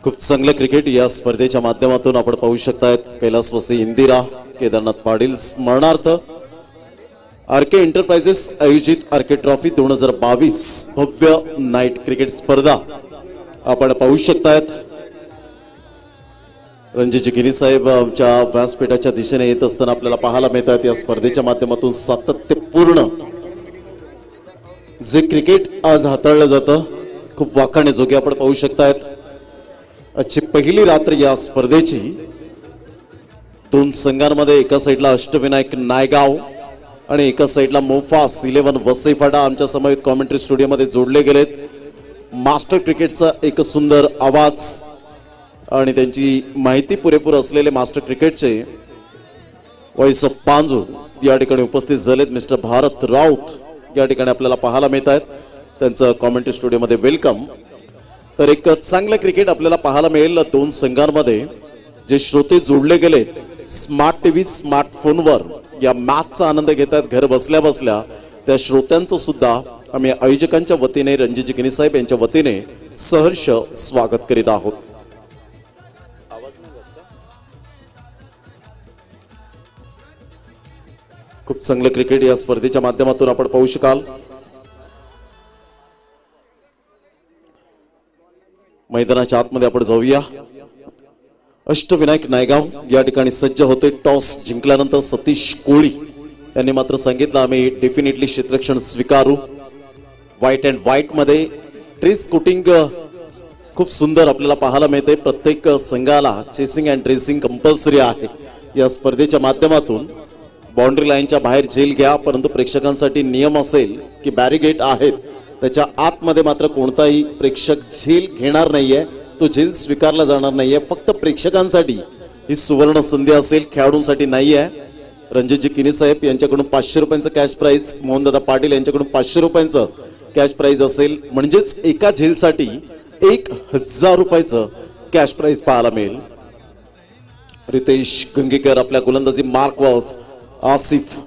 खूप चांगलं क्रिकेट या स्पर्धेच्या माध्यमातून आपण पाहू शकतायत. कैलासवासी इंदिरा केदारनाथ पाटील स्मरणार्थ आरके एंटरप्राइजेस आयोजित आरके ट्रॉफी 2022 भव्य नाईट क्रिकेट स्पर्धा आपण पाहू शकतायत. रणजित गिनी साहेब आमच्या व्यासपीठाच्या दिशेने येत असताना आपल्याला पाहायला मिळतात. या स्पर्धेच्या माध्यमातून सातत्यपूर्ण जे क्रिकेट आज हाताळलं जातं खूप वाखाणण्याजोगे आपण पाहू शकतायत. आजची पहिली रात्र या स्पर्धेची दोन संघांमध्ये एका साईडला अष्टविनायक नायगाव आणि एका साईडला मोफास 11 वसईफाटा आमच्या समवेत कॉमेंट्री स्टुडिओमध्ये जोडले गेलेत. मास्टर क्रिकेटचा एक सुंदर आवाज आणि त्यांची माहिती पुरेपूर असलेले मास्टर क्रिकेटचे व्हॉइस ऑफ पांजू या ठिकाणी उपस्थित झालेत. मिस्टर भारत राऊत या ठिकाणी आपल्याला पाहायला मिळत आहेत. त्यांचं कॉमेंट्री स्टुडिओमध्ये वेलकम. तर एक चांगलं क्रिकेट आपल्याला पाहायला मिळेल. दोन संघांमध्ये जे श्रोते जोडले गेलेत स्मार्ट टीव्ही स्मार्टफोनवर या मॅचचा आनंद घेतात घर बसल्या बसल्या. त्या श्रोत्यांचं सुद्धा आम्ही आयोजकांच्या वतीने रणजित गिनी साहेब यांच्या वतीने सहर्ष स्वागत करीत आहोत. खूप चांगलं क्रिकेट या स्पर्धेच्या माध्यमातून आपण पाहू शकाल. मैदानाच्या आतमध्ये आपण जाऊया. अष्टविनायक नायगाव या ठिकाणी सज्ज होते. टॉस जिंकल्यानंतर सतीश कोळी यांनी मात्र सांगितलं आम्ही डेफिनेटली क्षेत्ररक्षण स्वीकारू. व्हाईट अँड व्हाईट मध्ये ट्रेस कोटिंग खूप सुंदर आपल्याला पाहायला मिळते. प्रत्येक संघाला चेसिंग अँड ट्रेसिंग कंपल्सरी आहे. या स्पर्धेच्या माध्यमातून बाउंड्री लाईनच्या बाहेर झेल घ्या, परंतु प्रेक्षकांसाठी नियम असेल की बॅरिगेट आहेत त्याच्या आतमध्ये मात्र कोणताही प्रेक्षक झेल घेणार नाहीये. तो झेल स्वीकारला जाणार नाहीये. फक्त प्रेक्षकांसाठी ही सुवर्ण संधी असेल, खेळाडूंसाठी नाहीये. रणजितजी गिनी साहेब यांच्याकडून 500 रुपयांचं कॅश प्राइज, मोहनदादा पाटील यांच्याकडून 500 रुपयांचं कॅश प्राइज असेल. म्हणजेच एका झेलसाठी 1000 रुपयाचं कॅश प्राइज पाहायला मिळेल. रितेश गंगेकर आपल्या गोलंदाजी मार्क वॉल्स आसिफ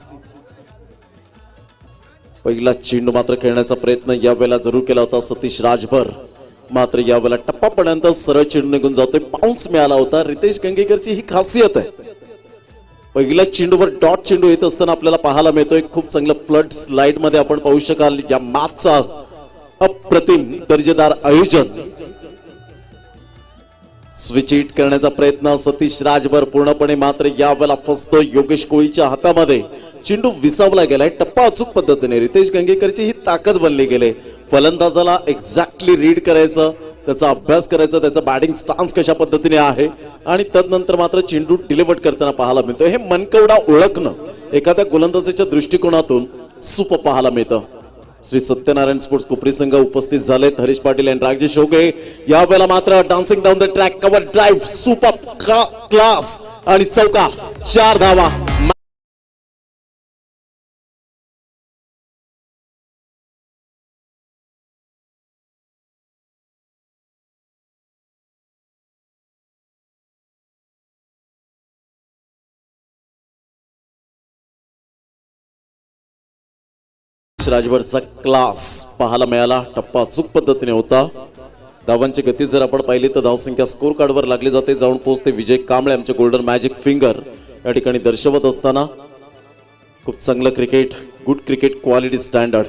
पहिला चेंडू मात्र खेळण्याचा प्रयत्न यावेळेला जरूर केला होता सतीश राजभर. मात्र यावेळेला टप्पापर्यंत सरळ चेंडू निघून जातोय. बाउन्स मिळाला होता. रितेश गंगेकरची ही खासियत आहे. पहिल्या चेंडूवर डॉट चेंडू येत असताना आपल्याला पाहायला मिळतोय. खूप चांगलं फ्लड स्लाइड मध्ये आपण पाहू शकाल. या मॅचचा अप्रतिम दर्जेदार आयोजन. स्विच हिट करण्याचा प्रयत्न सतीश राजभर पूर्णपणे मात्र यावेळेला फसतो योगेश कोळीच्या हातामध्ये. चेंडू विसावला गेलाय. टप्पा अचूक पद्धतीने रितेश गंगेकरची ही ताकद बनली गेले. फलंदाजाला एक्झॅक्टली रीड करायचं, त्याचा अभ्यास करायचा, त्याचा बॅटिंग स्टान्स कशा पद्धतीने आहे आणि तदनंतर मात्र चेंडू डिलिव्हर करताना पाहायला मिळतो. हे मनकवडा ओळखणं एखाद्या गोलंदाजाच्या दृष्टिकोनातून सुपर पाहायला मिळतं. श्री सत्यनारायण स्पोर्ट्स कोपरी संघ उपस्थित झालेत. हरीश पाटील आणि राजेश होगे. यावेळेला मात्र dancing down the track cover drive super class आणि चौकार 4 धावा. राजभरचा क्लास पाहायला मिळाला. टप्पा अचूक पद्धतीने होता. धावांची गती जर आपण पाहिली तर धावसंख्या स्कोर कार्डवर लागली जाते. जाऊन पोहोचते विजय कांबळे आमचे गोल्डन मॅजिक फिंगर या ठिकाणी दर्शवत असताना. खूप चांगलं cricket, good cricket, quality standard.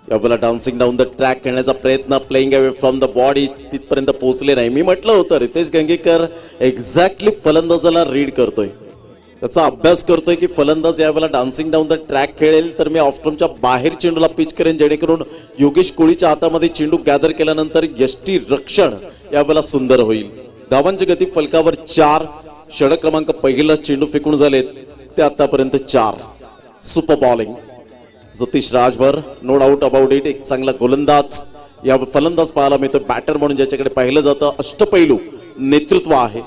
यावेळेला डान्सिंग डाऊन द ट्रॅक खेळण्याचा प्रयत्न, playing away from the body तिथपर्यंत पोहोचले नाही. मी म्हटलं होतं रितेश गंगेकर एक्झॅक्टली फलंदाजाला रीड करतोय, त्याचा अभ्यास करतोय की फलंदाज यावेळेला डान्सिंग डाऊन द ट्रॅक खेळेल तर मी ऑफस्टम्पच्या बाहेर चेंडूला पिच करेन, जेणेकरून योगेश कोळीच्या हातामध्ये चेंडू गॅदर केल्यानंतर यष्टी रक्षण यावेळेला सुंदर होईल. धावांची गती फलकावर 4. षटक क्रमांक पहिला चेंडू फेकून झालेत ते आतापर्यंत 4. Super bowling Satish Rajbhar, no doubt about it. एक चांगला गोलंदाज या फलंदाज पाहायला मिळतो. बॅटर म्हणून ज्याच्याकडे पाहिलं जातं अष्टपैलू नेतृत्व आहे.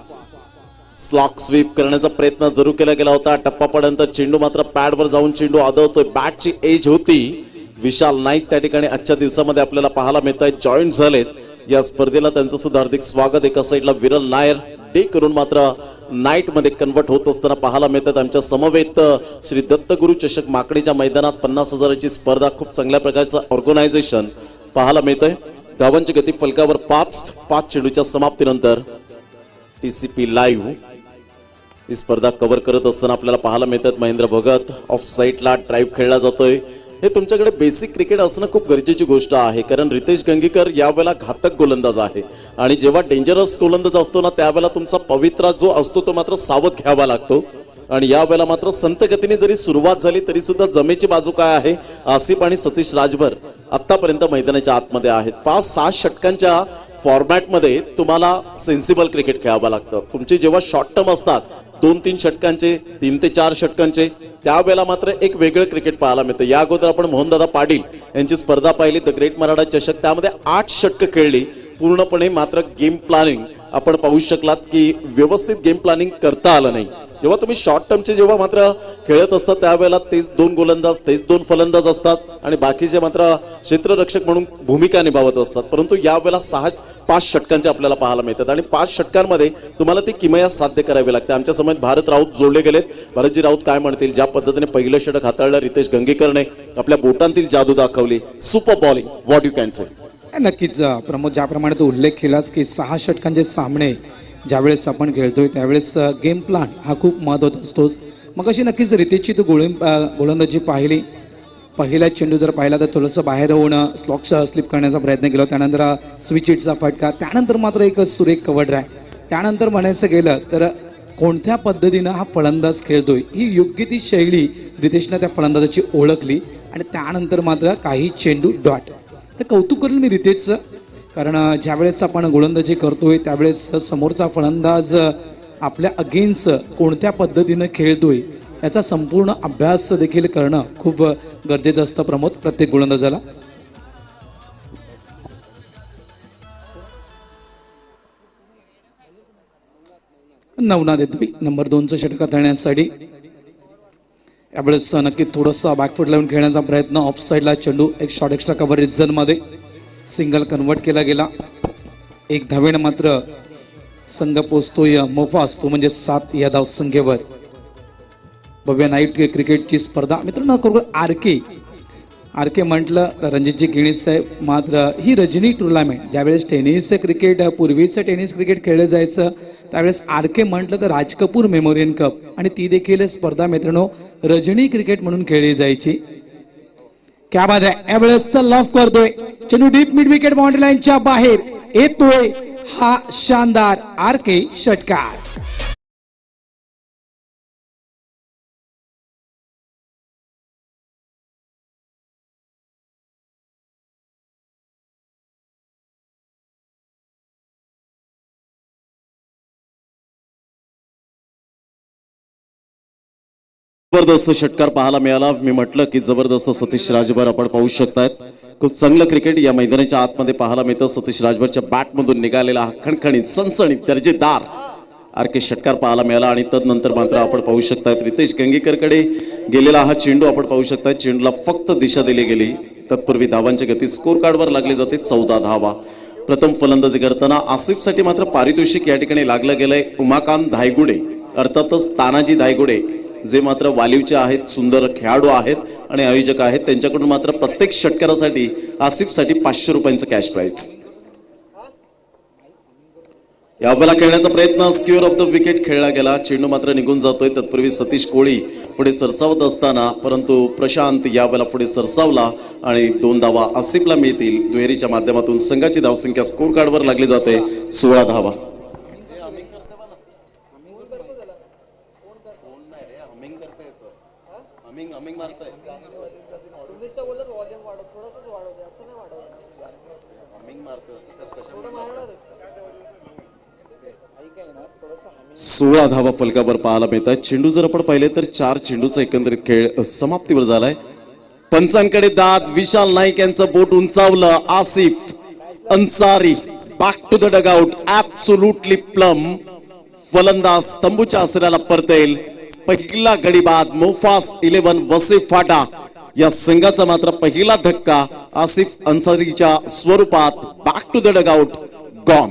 स्लॉक स्वीप करण्याचा प्रयत्न जरूर केला गेला होता. टप्पापर्यंत चेंडू मात्र पॅडवर जाऊन चेंडू आदळतोय. बॅटची एज होती. विशाल नाईक त्या ठिकाणी आजच्या दिवसामध्ये आपल्याला पाहायला मिळत आहे. जॉईन झालेत या स्पर्धेला. त्यांचं सुद्धा हार्दिक स्वागत. एका साईडला विरल नायर डे करून मात्र नाईट मध्ये कन्वर्ट होत असताना पाहायला मिळतात. आमच्या समवेत श्री दत्तगुरु चषक माकडीच्या मैदानात 50,000ची स्पर्धा, खूप चांगल्या प्रकारचं ऑर्गनायझेशन पाहायला मिळतंय. धावांची गती फलकावर 5 चेंडूच्या समाप्तीनंतर TCP लाईव्ह ही स्पर्धा कव्हर करत असताना आपल्याला पाहायला मिळतात. महेंद्र भगत ऑफ साईडला ड्राईव्ह खेळला जातोय. हे तुमच्याकडे बेसिक क्रिकेट असणं खूप गरजेची गोष्ट आहे, कारण रितेश गंगीकर यावेळेला घातक गोलंदाज आहे आणि जेव्हा डेंजरस गोलंदाज असतो ना त्यावेळेला तुमचा पवित्रा जो असतो तो मात्र सावध घ्यावा लागतो. आणि यावेळेला मात्र संत गतीने जरी सुरुवात झाली तरी सुद्धा जमेची बाजू काय आहे, आसिफ आणि सतीश राजभर आतापर्यंत मैदानाच्या आतमध्ये आहेत. 5-6 षटकांच्या फॉर्मॅटमध्ये तुम्हाला सेन्सिबल क्रिकेट खेळावं लागतं. तुमचे जेव्हा शॉर्ट टर्म असतात 2-3 षटकांचे, 3 ते 4 षटकांचे, त्यावेळेला मात्र एक वेगळं क्रिकेट पाहायला मिळतं. या अगोदर आपण मोहनदादा पाटील यांची स्पर्धा पाहिली, द ग्रेट मराठा चषक, त्यामध्ये 8 षटकं खेळली पूर्णपणे. मात्र गेम प्लॅनिंग आपण पाहू शकलात की व्यवस्थित गेम प्लॅनिंग करता आलं नाही. जेव्हा तुम्ही शॉर्ट टर्मचे जेव्हा मात्र खेळत असतात त्यावेळेला तेच 2 गोलंदाज, तेच 2 फलंदाज असतात आणि बाकीचे मात्र क्षेत्ररक्षक म्हणून भूमिका निभावत असतात. परंतु यावेळेला 5 षटकांचे आपल्याला पाहायला मिळतात आणि 5 षटकांमध्ये तुम्हाला ती किमया साध्य करावी लागते. आमच्या समोर भारत राऊत जोडले गेलेत. भारतजी राऊत काय म्हणतील, ज्या पद्धतीने पहिलं षटक हाताळलं रितेश गंगीकरने, आपल्या बोटांतील जादू दाखवली, super bowling, what you can say. नक्कीच प्रमोद, ज्याप्रमाणे तो उल्लेख केलाच की 6 षटकांचे सामने ज्यावेळेस आपण खेळतोय त्यावेळेस गेम प्लॅन हा खूप महत्त्वाचा असतोच. मग अशी नक्कीच रितेशची तो गोलंदाजी पाहिली. पहिला चेंडू जर पाहिला तर थोडंसं बाहेर होणं, स्लिप करण्याचा प्रयत्न केला, त्यानंतर स्विच हिटचा फटका, त्यानंतर मात्र एक सुरेख कव्हर ड्राय. त्यानंतर म्हणायचं गेलं तर कोणत्या पद्धतीनं हा फलंदाज खेळतोय ही योग्य ती शैली रितेशनं त्या फलंदाजाची ओळखली आणि त्यानंतर मात्र काही चेंडू डॉट. तर कौतुक करेल मी रितेशचं, कारण ज्यावेळेस आपण गोलंदाजी करतोय त्यावेळेस समोरचा फलंदाज आपल्या अगेन्स्ट कोणत्या पद्धतीनं खेळतोय याचा संपूर्ण अभ्यास देखील करणं खूप गरजेचं असतं प्रमोद प्रत्येक गोलंदाजाला. नवनाथ येतोय नंबर 2चं षटक हाताळण्यासाठी. यावेळेस नक्की थोडंसं बॅकफूट लावून खेळण्याचा प्रयत्न, ऑफ साईडला चेंडू, एक शॉर्ट एक्स्ट्रा कव्हरेज झोनमध्ये सिंगल कन्वर्ट केला गेला. 1 धावेनं मात्र संघ पोचतोय मोफा असतो म्हणजे 7 या धाव संख्येवर. भव्य नाईट क्रिकेटची स्पर्धा मित्रांनो. आर के म्हटलं तर रणजितजी गिणी साहेब, मात्र ही रजनी टुर्नामेंट ज्यावेळेस टेनिस क्रिकेट, पूर्वीचं टेनिस क्रिकेट खेळलं जायचं त्यावेळेस आर के म्हटलं तर राज कपूर मेमोरियल कप, आणि ती देखील स्पर्धा मित्रांनो रजनी क्रिकेट म्हणून खेळली जायची. क्या बात आहे. यावेळेस लॉफ करतोय चेंडू डीप मिड विकेट बाउंड्री लाईनच्या बाहेर येतोय हा शानदार आर के षटकार. जबरदस्त षटकार पाहायला मिळाला. मी म्हटलं की जबरदस्त सतीश राजभर आपण पाहू शकतायत. खूप चांगलं क्रिकेट या मैदानाच्या आतमध्ये पाहायला मिळतं. सतीश राजभरच्या बॅटमधून निघालेला हा खणखणीत, सणसणीत, दर्जेदार आर के षटकार पाहायला मिळाला. आणि तदनंतर मात्र आपण पाहू शकतायत रितेश गंगीकरकडे गेलेला हा चेंडू आपण पाहू शकताय. चेंडूला फक्त दिशा दिली गेली. तत्पूर्वी धावांची गती स्कोर कार्डवर लागली जाते 14 धावा. प्रथम फलंदाजी करताना आसिफसाठी मात्र पारितोषिक या ठिकाणी लागलं गेलंय. उमाकांत धायगुडे, अर्थातच तानाजी धायगुडे जे मात्र वालीवचे आहेत, सुंदर खेळाडू आहेत आणि आयोजक आहेत, त्यांच्याकडून मात्र प्रत्येक षटकारासाठी आसिफसाठी 500 रुपयांचं कॅश प्राइज. यावेळेला खेळण्याचा प्रयत्न, स्क्युअर ऑफ द विकेट खेळला गेला. चेंडू मात्र निघून जातोय. तत्पूर्वी सतीश कोळी पुढे सरसावत असताना परंतु प्रशांत यावेळेला पुढे सरसावला आणि 2 धावा आसिफला मिळतील. दुहेरीच्या माध्यमातून संघाची धावसंख्या स्कोर कार्डवर लागली जाते 16 धावा. सोळा धावा फलकावर पाहायला मिळतात. चेंडू जर आपण पाहिले तर 4 चेंडूचा एकंदरीत खेळ समाप्तीवर झालाय. पंचांकडे दाद, विशाल नाईक यांचं बोट उंचावलं. Asif Ansari back to the dugout, absolutely plum. फलंदाज तंबूच्या आसऱ्याला परतेल. पहिला गडी बाद मोफास 11 वसे फाटा या संघाचा मात्र पहिला धक्का आसिफ अन्सारीच्या स्वरूपात back to the dugout gone.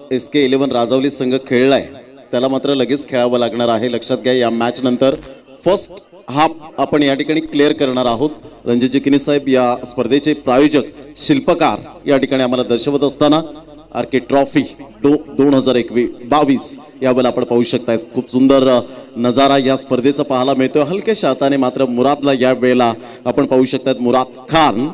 SK11 Rajwali संघ खेळलाय त्याला मात्र लगेच खेळावं लागणार आहे. लक्षात घ्या, या मॅच नंतर फर्स्ट हाफ आपण या ठिकाणी क्लिअर करणार आहोत. रणजित जिकिनी साहेब या स्पर्धेचे प्रायोजक शिल्पकार या ठिकाणी आम्हाला दर्शवत असताना RK ट्रॉफी 2022 यावेळेला आपण पाहू शकताय. खूप सुंदर नजारा या स्पर्धेचा पाहायला मिळतोय. हलक्याशा हाताने मात्र मुरादला या वेळेला आपण पाहू शकतात. मुराद खान,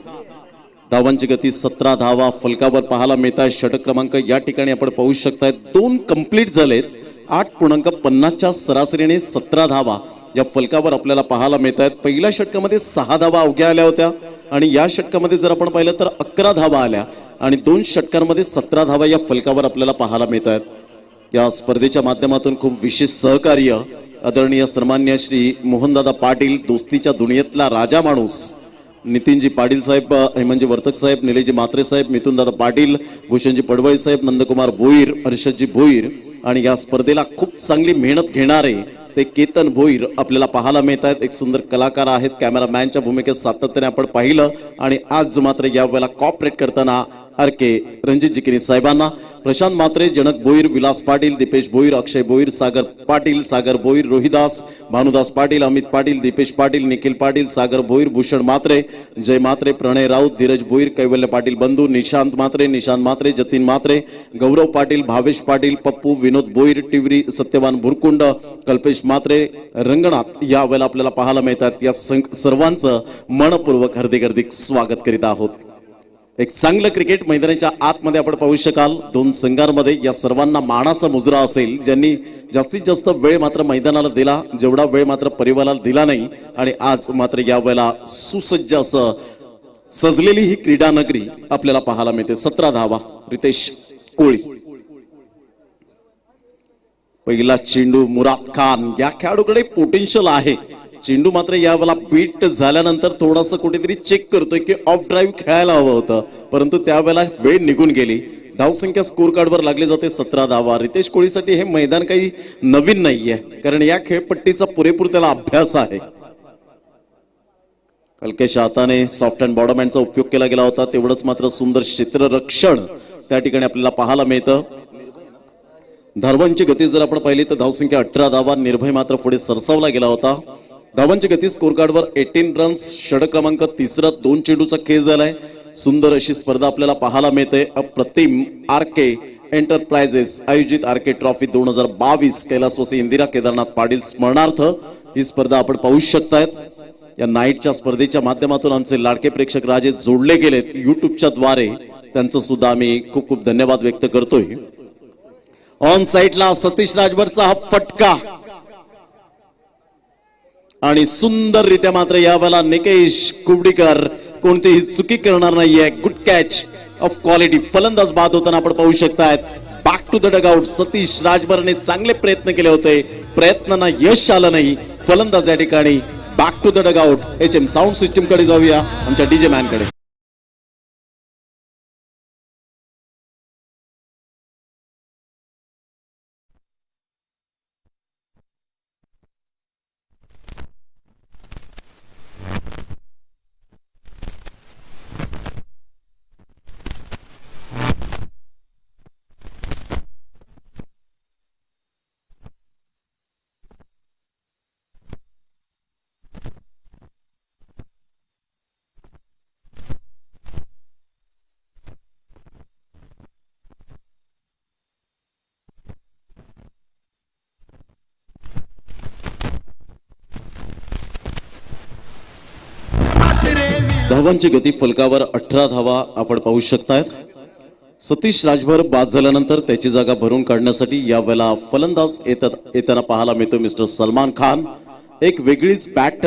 धावांची गती 17 धावा फलकावर पाहायला मिळत आहे. षटक क्रमांक या ठिकाणी आपण पाहू शकताय 2 कंप्लीट झालेत. 8.50च्या सरासरीने 17 धावा या फलकावर आपल्याला पाहायला मिळत आहेत. पहिल्या षटकामध्ये 6 धावा अवघ्या आल्या होत्या आणि या षटकामध्ये जर आपण पाहिलं तर 11 धावा आल्या आणि 2 षटकांमध्ये 17 धावा या फलकावर आपल्याला पाहायला मिळत आहेत. या स्पर्धेच्या माध्यमातून खूप विशेष सहकार्य आदरणीय सन्मान्य श्री मोहनदादा पाटील, दोस्तीच्या दुनियेतला राजा माणूस नितीनजी पाटील साहेब, हेमंतजी वर्तक साहेब, निलेशजी म्हात्रे साहेब, मिथुनदादा पाटील, भूषणजी पडवळे साहेब, नंदकुमार भोईर, हर्षदजी भोईर आणि या स्पर्धेला खूप चांगली मेहनत घेणारे ते केतन भोईर आपल्याला पाहायला मिळत आहेत. एक सुंदर कलाकार आहेत. कॅमेरामॅनच्या भूमिकेत सातत्याने आपण पाहिलं आणि आज मात्र या वेळेला कॉपरेट करताना RK रणजित जिकिनी साहेबांना, प्रशांत म्हात्रे, जनक भोईर, विलास पाटील, दीपेश भोईर, अक्षय भोईर, सागर पाटील, सागर भोईर, रोहिदास, भानुदास पाटील, अमित पाटील, दीपेश पाटील, निखिल पाटील, सागर भोईर, भूषण म्हात्रे, जय म्हात्रे, प्रणय राऊत, धीरज भोईर, कैवल्य पाटील बंधू, निशांत म्हात्रे, जतीन म्हात्रे, गौरव पाटील, भावेश पाटील, पप्पू, विनोद भोईर, टिवरी, सत्यवान भुरकुंड, कल्पेश म्हात्रे, रंगनाथ या वेळेला आपल्याला पाहायला मिळतात. या सर्वांचं मनपूर्वक हार्दिक स्वागत करीत आहोत. एक चांगलं क्रिकेट मैदानाच्या आतमध्ये आपण पाहू शकाल. 2 संघांमध्ये या सर्वांना मानाचा मुजरा असेल, ज्यांनी जास्तीत जास्त वेळ मात्र मैदानाला दिला, जेवढा वेळ मात्र परिवाराला दिला नाही. आणि आज मात्र या वेळेला सुसज्ज असं सजलेली ही क्रीडा नगरी आपल्याला पाहायला मिळते. 17 धावा रितेश कोळी. पहिला चेंडू मुराद खान, या खेळाडूकडे पोटेन्शियल आहे. चेंडू मात्र यावेळेला बीट झाल्यानंतर थोडासा कुठेतरी चेक करतोय की ऑफ ड्राईव्ह खेळायला हवं होतं, परंतु त्यावेळेला वेळ निघून गेली. धावसंख्या स्कोर कार्डवर लागली जाते 17 धावा. रितेश कोळीसाठी हे मैदान काही नवीन नाहीये, कारण या खेळपट्टीचा पुरेपूर त्याला अभ्यास आहे. हलक्याशा हाताने सॉफ्ट अँड बॉटम हँडचा उपयोग केला गेला होता. तेवढंच मात्र सुंदर क्षेत्ररक्षण त्या ठिकाणी आपल्याला पाहायला मिळतं. धावांची गती जर आपण पाहिली तर धावसंख्या 18 धावा. निर्भय मात्र पुढे सरसावला गेला होता. धावांची गती स्कोर कार्डवर 18 रन्स. षटक क्रमांक 3, 2 चेंडूचा खेळ झालाय. सुंदर अशी स्पर्धा आपल्याला पाहायला मिळते. अप्रतिम RK एंटरप्राइजेस आयोजित RK ट्रॉफी 2022 कैलासवासी इंदिरा केदारनाथ पाटील स्मरणार्थ ही स्पर्धा आपण पाहू शकतायत. या नाईटच्या स्पर्धेच्या माध्यमातून आमचे लाडके प्रेक्षक राजे जोडले गेलेत युट्यूबच्या द्वारे. त्यांचं सुद्धा आम्ही खूप खूप धन्यवाद व्यक्त करतोय. ऑन साइडला सतीश राजभरचा हा फटका आणि सुंदररित्या मात्र यावेळेला निकेश कुबडीकर कोणतीही चुकी करणार नाहीये. Good catch of quality. फलंदाज बाद होताना आपण पाहू शकतायत. Back to the dugout. Satish राजभरने चांगले प्रयत्न केले होते, प्रयत्नांना यश आलं नाही. फलंदाज या ठिकाणी back to the dugout. HM sound system कडे जाऊया, आमच्या DJ मॅन कडे. धावांची गती फलकावर 18 धावा आपण पाहू शकतायत. सतीश राजभर बाद झाल्यानंतर त्याची जागा भरून काढण्यासाठी यावेळेला फलंदाज येताना पाहायला मिळतो मिस्टर सलमान खान. एक वेगळीच बॅट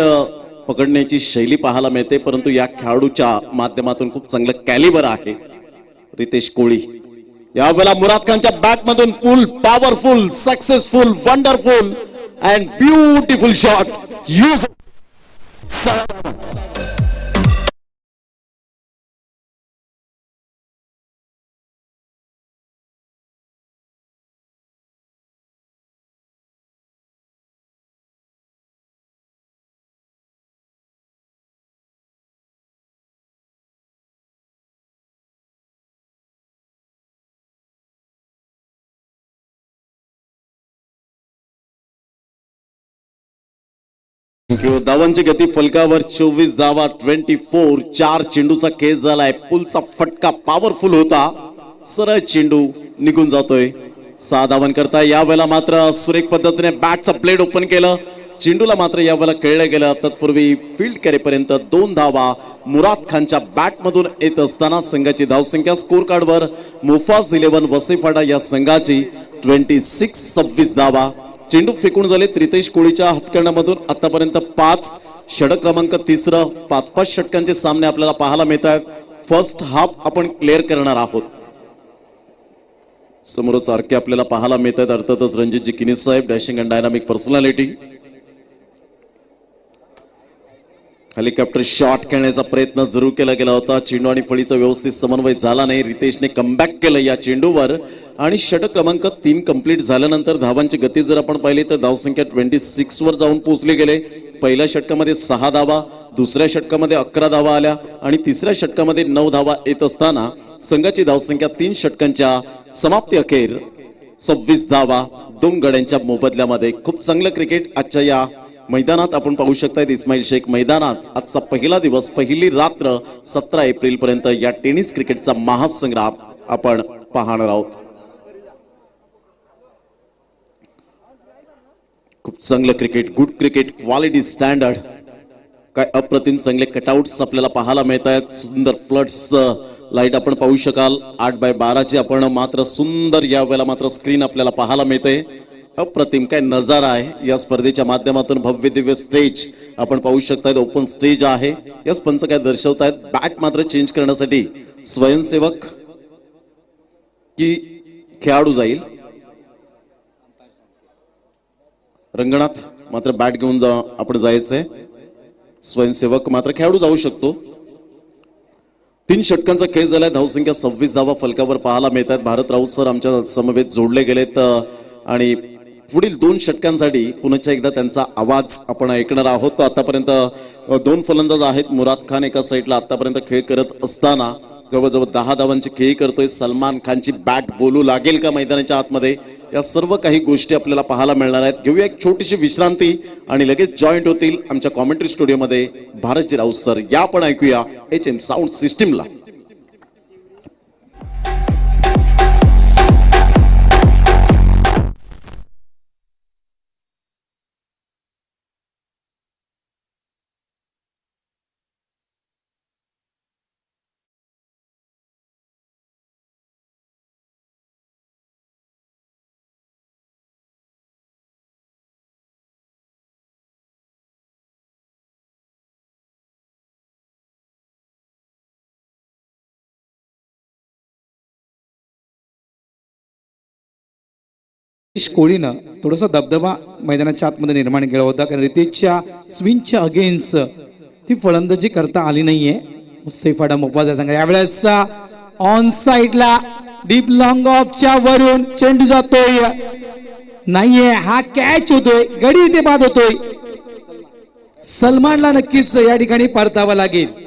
पकडण्याची शैली पाहायला मिळते, परंतु या खेळाडूच्या माध्यमातून खूप चांगलं कॅलिबर आहे. रितेश कोळी यावेळेला मुराद खानच्या बॅट मधून फुल powerful, successful, wonderful and beautiful shot. You thank you. धावांची गती फलकावर 24 धावा 24. 4 चेंडूचा खेळ झालाय. पुलचा फटका पॉवरफुल होता. सरळ चेंडू निघून जातोय. 6 धावन करता यावेळेला मात्र सुरेख पद्धतीने बॅटचा ब्लेड ओपन केलं. चेंडूला मात्र यावेळेला खेळलं गेलं. तत्पूर्वी फील्ड करेपर्यंत 2 धावा मुराद खानच्या बॅटमधून येत असताना संघाची धावसंख्या स्कोर कार्डवर मुफाज 11 वसईफाडा या संघाची 26 धावा. चेंडू फेकून झाले रितेश कोळीच्या हातकर्णामधून. आतापर्यंत 5 षटक क्रमांक 3. 5-5 षटकांचे सामने आपल्याला पाहायला मिळत आहेत. फर्स्ट हाफ आपण क्लिअर करणार आहोत. समोरच आरके आपल्याला पाहायला मिळत आहेत. अर्थातच रणजितजी किनी साहेब, dashing and dynamic personality. Helicopter shot खेळण्याचा प्रयत्न जरूर केला गेला होता. चेंडू आणि फळीचा व्यवस्थित समन्वय झाला नाही. रितेशने कमबॅक केलं या चेंडूवर आणि षटक क्रमांक 3 कंप्लीट झाल्यानंतर धावांची गती जर आपण पाहिली तर धावसंख्या 26 वर जाऊन पोहोचले गेले. पहिल्या षटकामध्ये 6 धावा, दुसऱ्या षटकामध्ये 11 धावा आल्या आणि तिसऱ्या षटकामध्ये 9 धावा येत असताना संघाची धावसंख्या 3 षटकांच्या समाप्ती अखेर 26 धावा 2 गड्यांच्या मोबदल्यामध्ये. खूप चांगलं क्रिकेट आजच्या या मैदानात आपण पाहू शकताय. इस्माईल शेख मैदानात आजचा पहिला दिवस, पहिली रात्र 17 एप्रिल पर्यंत या टेनिस क्रिकेटचा महासंग्राम आपण पाहणार आहोत. खूप चांगलं cricket, good cricket, quality standard. काय अप्रतिम चांगले कटआउट्स आपल्याला पाहायला मिळत आहेत. सुंदर फ्लड्स लाईट आपण पाहू शकाल. 8x12 आपण मात्र सुंदर यावेळेला मात्र स्क्रीन आपल्याला पाहायला मिळते. अप्रतिम काय नजारा आहे या स्पर्धेच्या माध्यमातून. भव्य दिव्य स्टेज आपण पाहू शकताय. ओपन स्टेज आहे. याच पंच काय दर्शवतायत. बॅट मात्र चेंज करण्यासाठी स्वयंसेवक की खेळाडू जाईल. रंगणात मात्र बॅट घेऊन आपण जायचंय. स्वयंसेवक मात्र खेळाडू जाऊ शकतो. 3 षटकांचा खेळ झालाय. धावसंख्या 26 धावा फलकावर पाहायला मिळतात. भारत राऊत सर आमच्या समवेत जोडले गेलेत आणि पुढील 2 षटकांसाठी पुन्हा एकदा त्यांचा आवाज आपण ऐकणार आहोत. आतापर्यंत 2 फलंदाज आहेत. मुराद खान एका साईडला आतापर्यंत खेळ करत असताना जवळजवळ 10 धावांची खेळी करतोय. सलमान खानची बॅट बोलू लागेल का मैदानाच्या आतमध्ये, या सर्व काही गोष्टी आपल्याला पाहायला मिळणार आहेत. घेऊया एक छोटीशी विश्रांती आणि लगेच जॉईंट होतील आमच्या कॉमेंट्री स्टुडिओमध्ये भारतजी राऊत सर. या आपण ऐकूया HM साऊंड सिस्टीमला. कोळीनं थोडासा दबदबा मैदानाच्या आतमध्ये निर्माण केला होता कारण रितेशच्या स्विंगच्या अगेन्स्ट ती फलंदाजी करता आली नाहीये. वसईफाडा मोफाज या संघाला यावेळेस ऑन साइडला डीप लॉंग ऑफच्या वरून चेंडू जातोय. नाहीये, हा कॅच होतोय. गडी इथे बाद होतोय. सलमानला नक्कीच या ठिकाणी परतावा लागेल.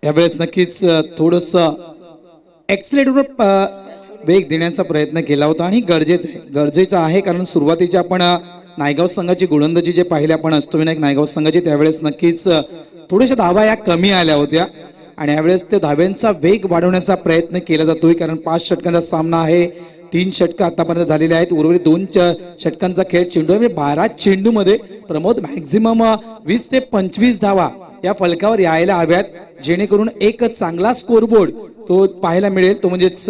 यावेळेस नक्कीच थोडस एक्सलेटरवर वेग देण्याचा प्रयत्न केला होता आणि गरजेचं आहे कारण सुरुवातीच्या आपण नायगाव संघाची गोलंदाजी जे पाहिले आपण अष्टविनायक नायगाव संघाची त्यावेळेस नक्कीच थोड्याशा धावा या कमी आल्या होत्या आणि यावेळेस त्या धाव्यांचा वेग वाढवण्याचा प्रयत्न केला जातोय कारण 5 षटकांचा सामना आहे. 3 षटकं आतापर्यंत झालेले आहेत. उर्वरित 2 षटकांचा खेळ चेंडू आहे. 12 चेंडूमध्ये प्रमोद मॅक्झिमम 20 ते 25 धावा या फलकावर यायला हव्यात जेणेकरून एक चांगला स्कोरबोर्ड तो पाहायला मिळेल. तो म्हणजेच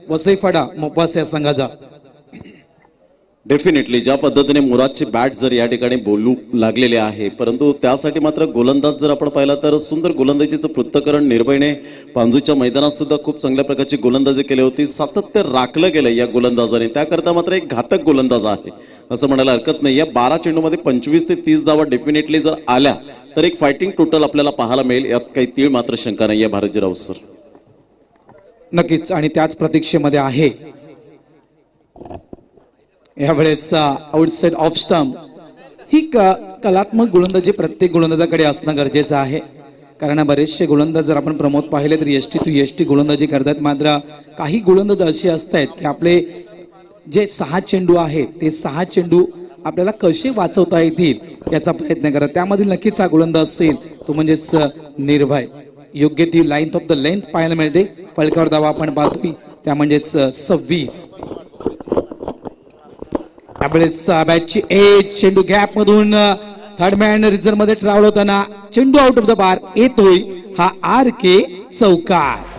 वसईफाडा मोपास या संघाचा. डेफिनेटली ज्या पद्धतीने मुरादची बॅट जर या ठिकाणी बोलू लागलेले आहे परंतु त्यासाठी मात्र गोलंदाज जर आपण पाहिला तर सुंदर गोलंदाजीचं पृथक्करण निर्भयने पांजूच्या मैदानात सुद्धा खूप चांगल्या प्रकारची गोलंदाजी केली होती. सातत्य राखलं गेलं या गोलंदाजाने. त्याकरता मात्र एक घातक गोलंदाज आहे असं म्हणायला हरकत नाही. या 12 चेंडूमध्ये 25 ते 30 धावा डेफिनेटली जर आल्या तर एक फायटिंग टोटल आपल्याला पाहायला मिळेल. यात काही तीळ मात्र शंका नाही आहे भारतजी राऊत सर. नक्कीच आणि त्याच प्रतीक्षेमध्ये आहे. यावेळेस आउटसाइड ऑफ स्टंप ही कलात्मक गोलंदाजी प्रत्येक गोलंदाजाकडे असणं गरजेचं आहे. कारण बरेचसे गोलंदाज जर आपण प्रमोद पाहिले तर यष्टी टू यष्टी गोलंदाजी करतात. मात्र काही गोलंदाज असे असतात की आपले जे 6 चेंडू आहेत ते 6 चेंडू आपल्याला कसे वाचवता येतील याचा प्रयत्न करा. त्यामधील नक्कीच हा गोलंदाज असेल तो म्हणजेच निर्भय. योग्य ती लाईन ऑफ द लेंथ पाहायला मिळते. फलकावर धावा आपण पाहतोय त्या म्हणजेच 26. त्यावेळेस बॅटची एज चेंडू गॅप मधून थर्ड मॅन रिझर्व मध्ये ट्रॅव्हल होताना चेंडू आउट ऑफ द बार येतोय. हा RK चौकार.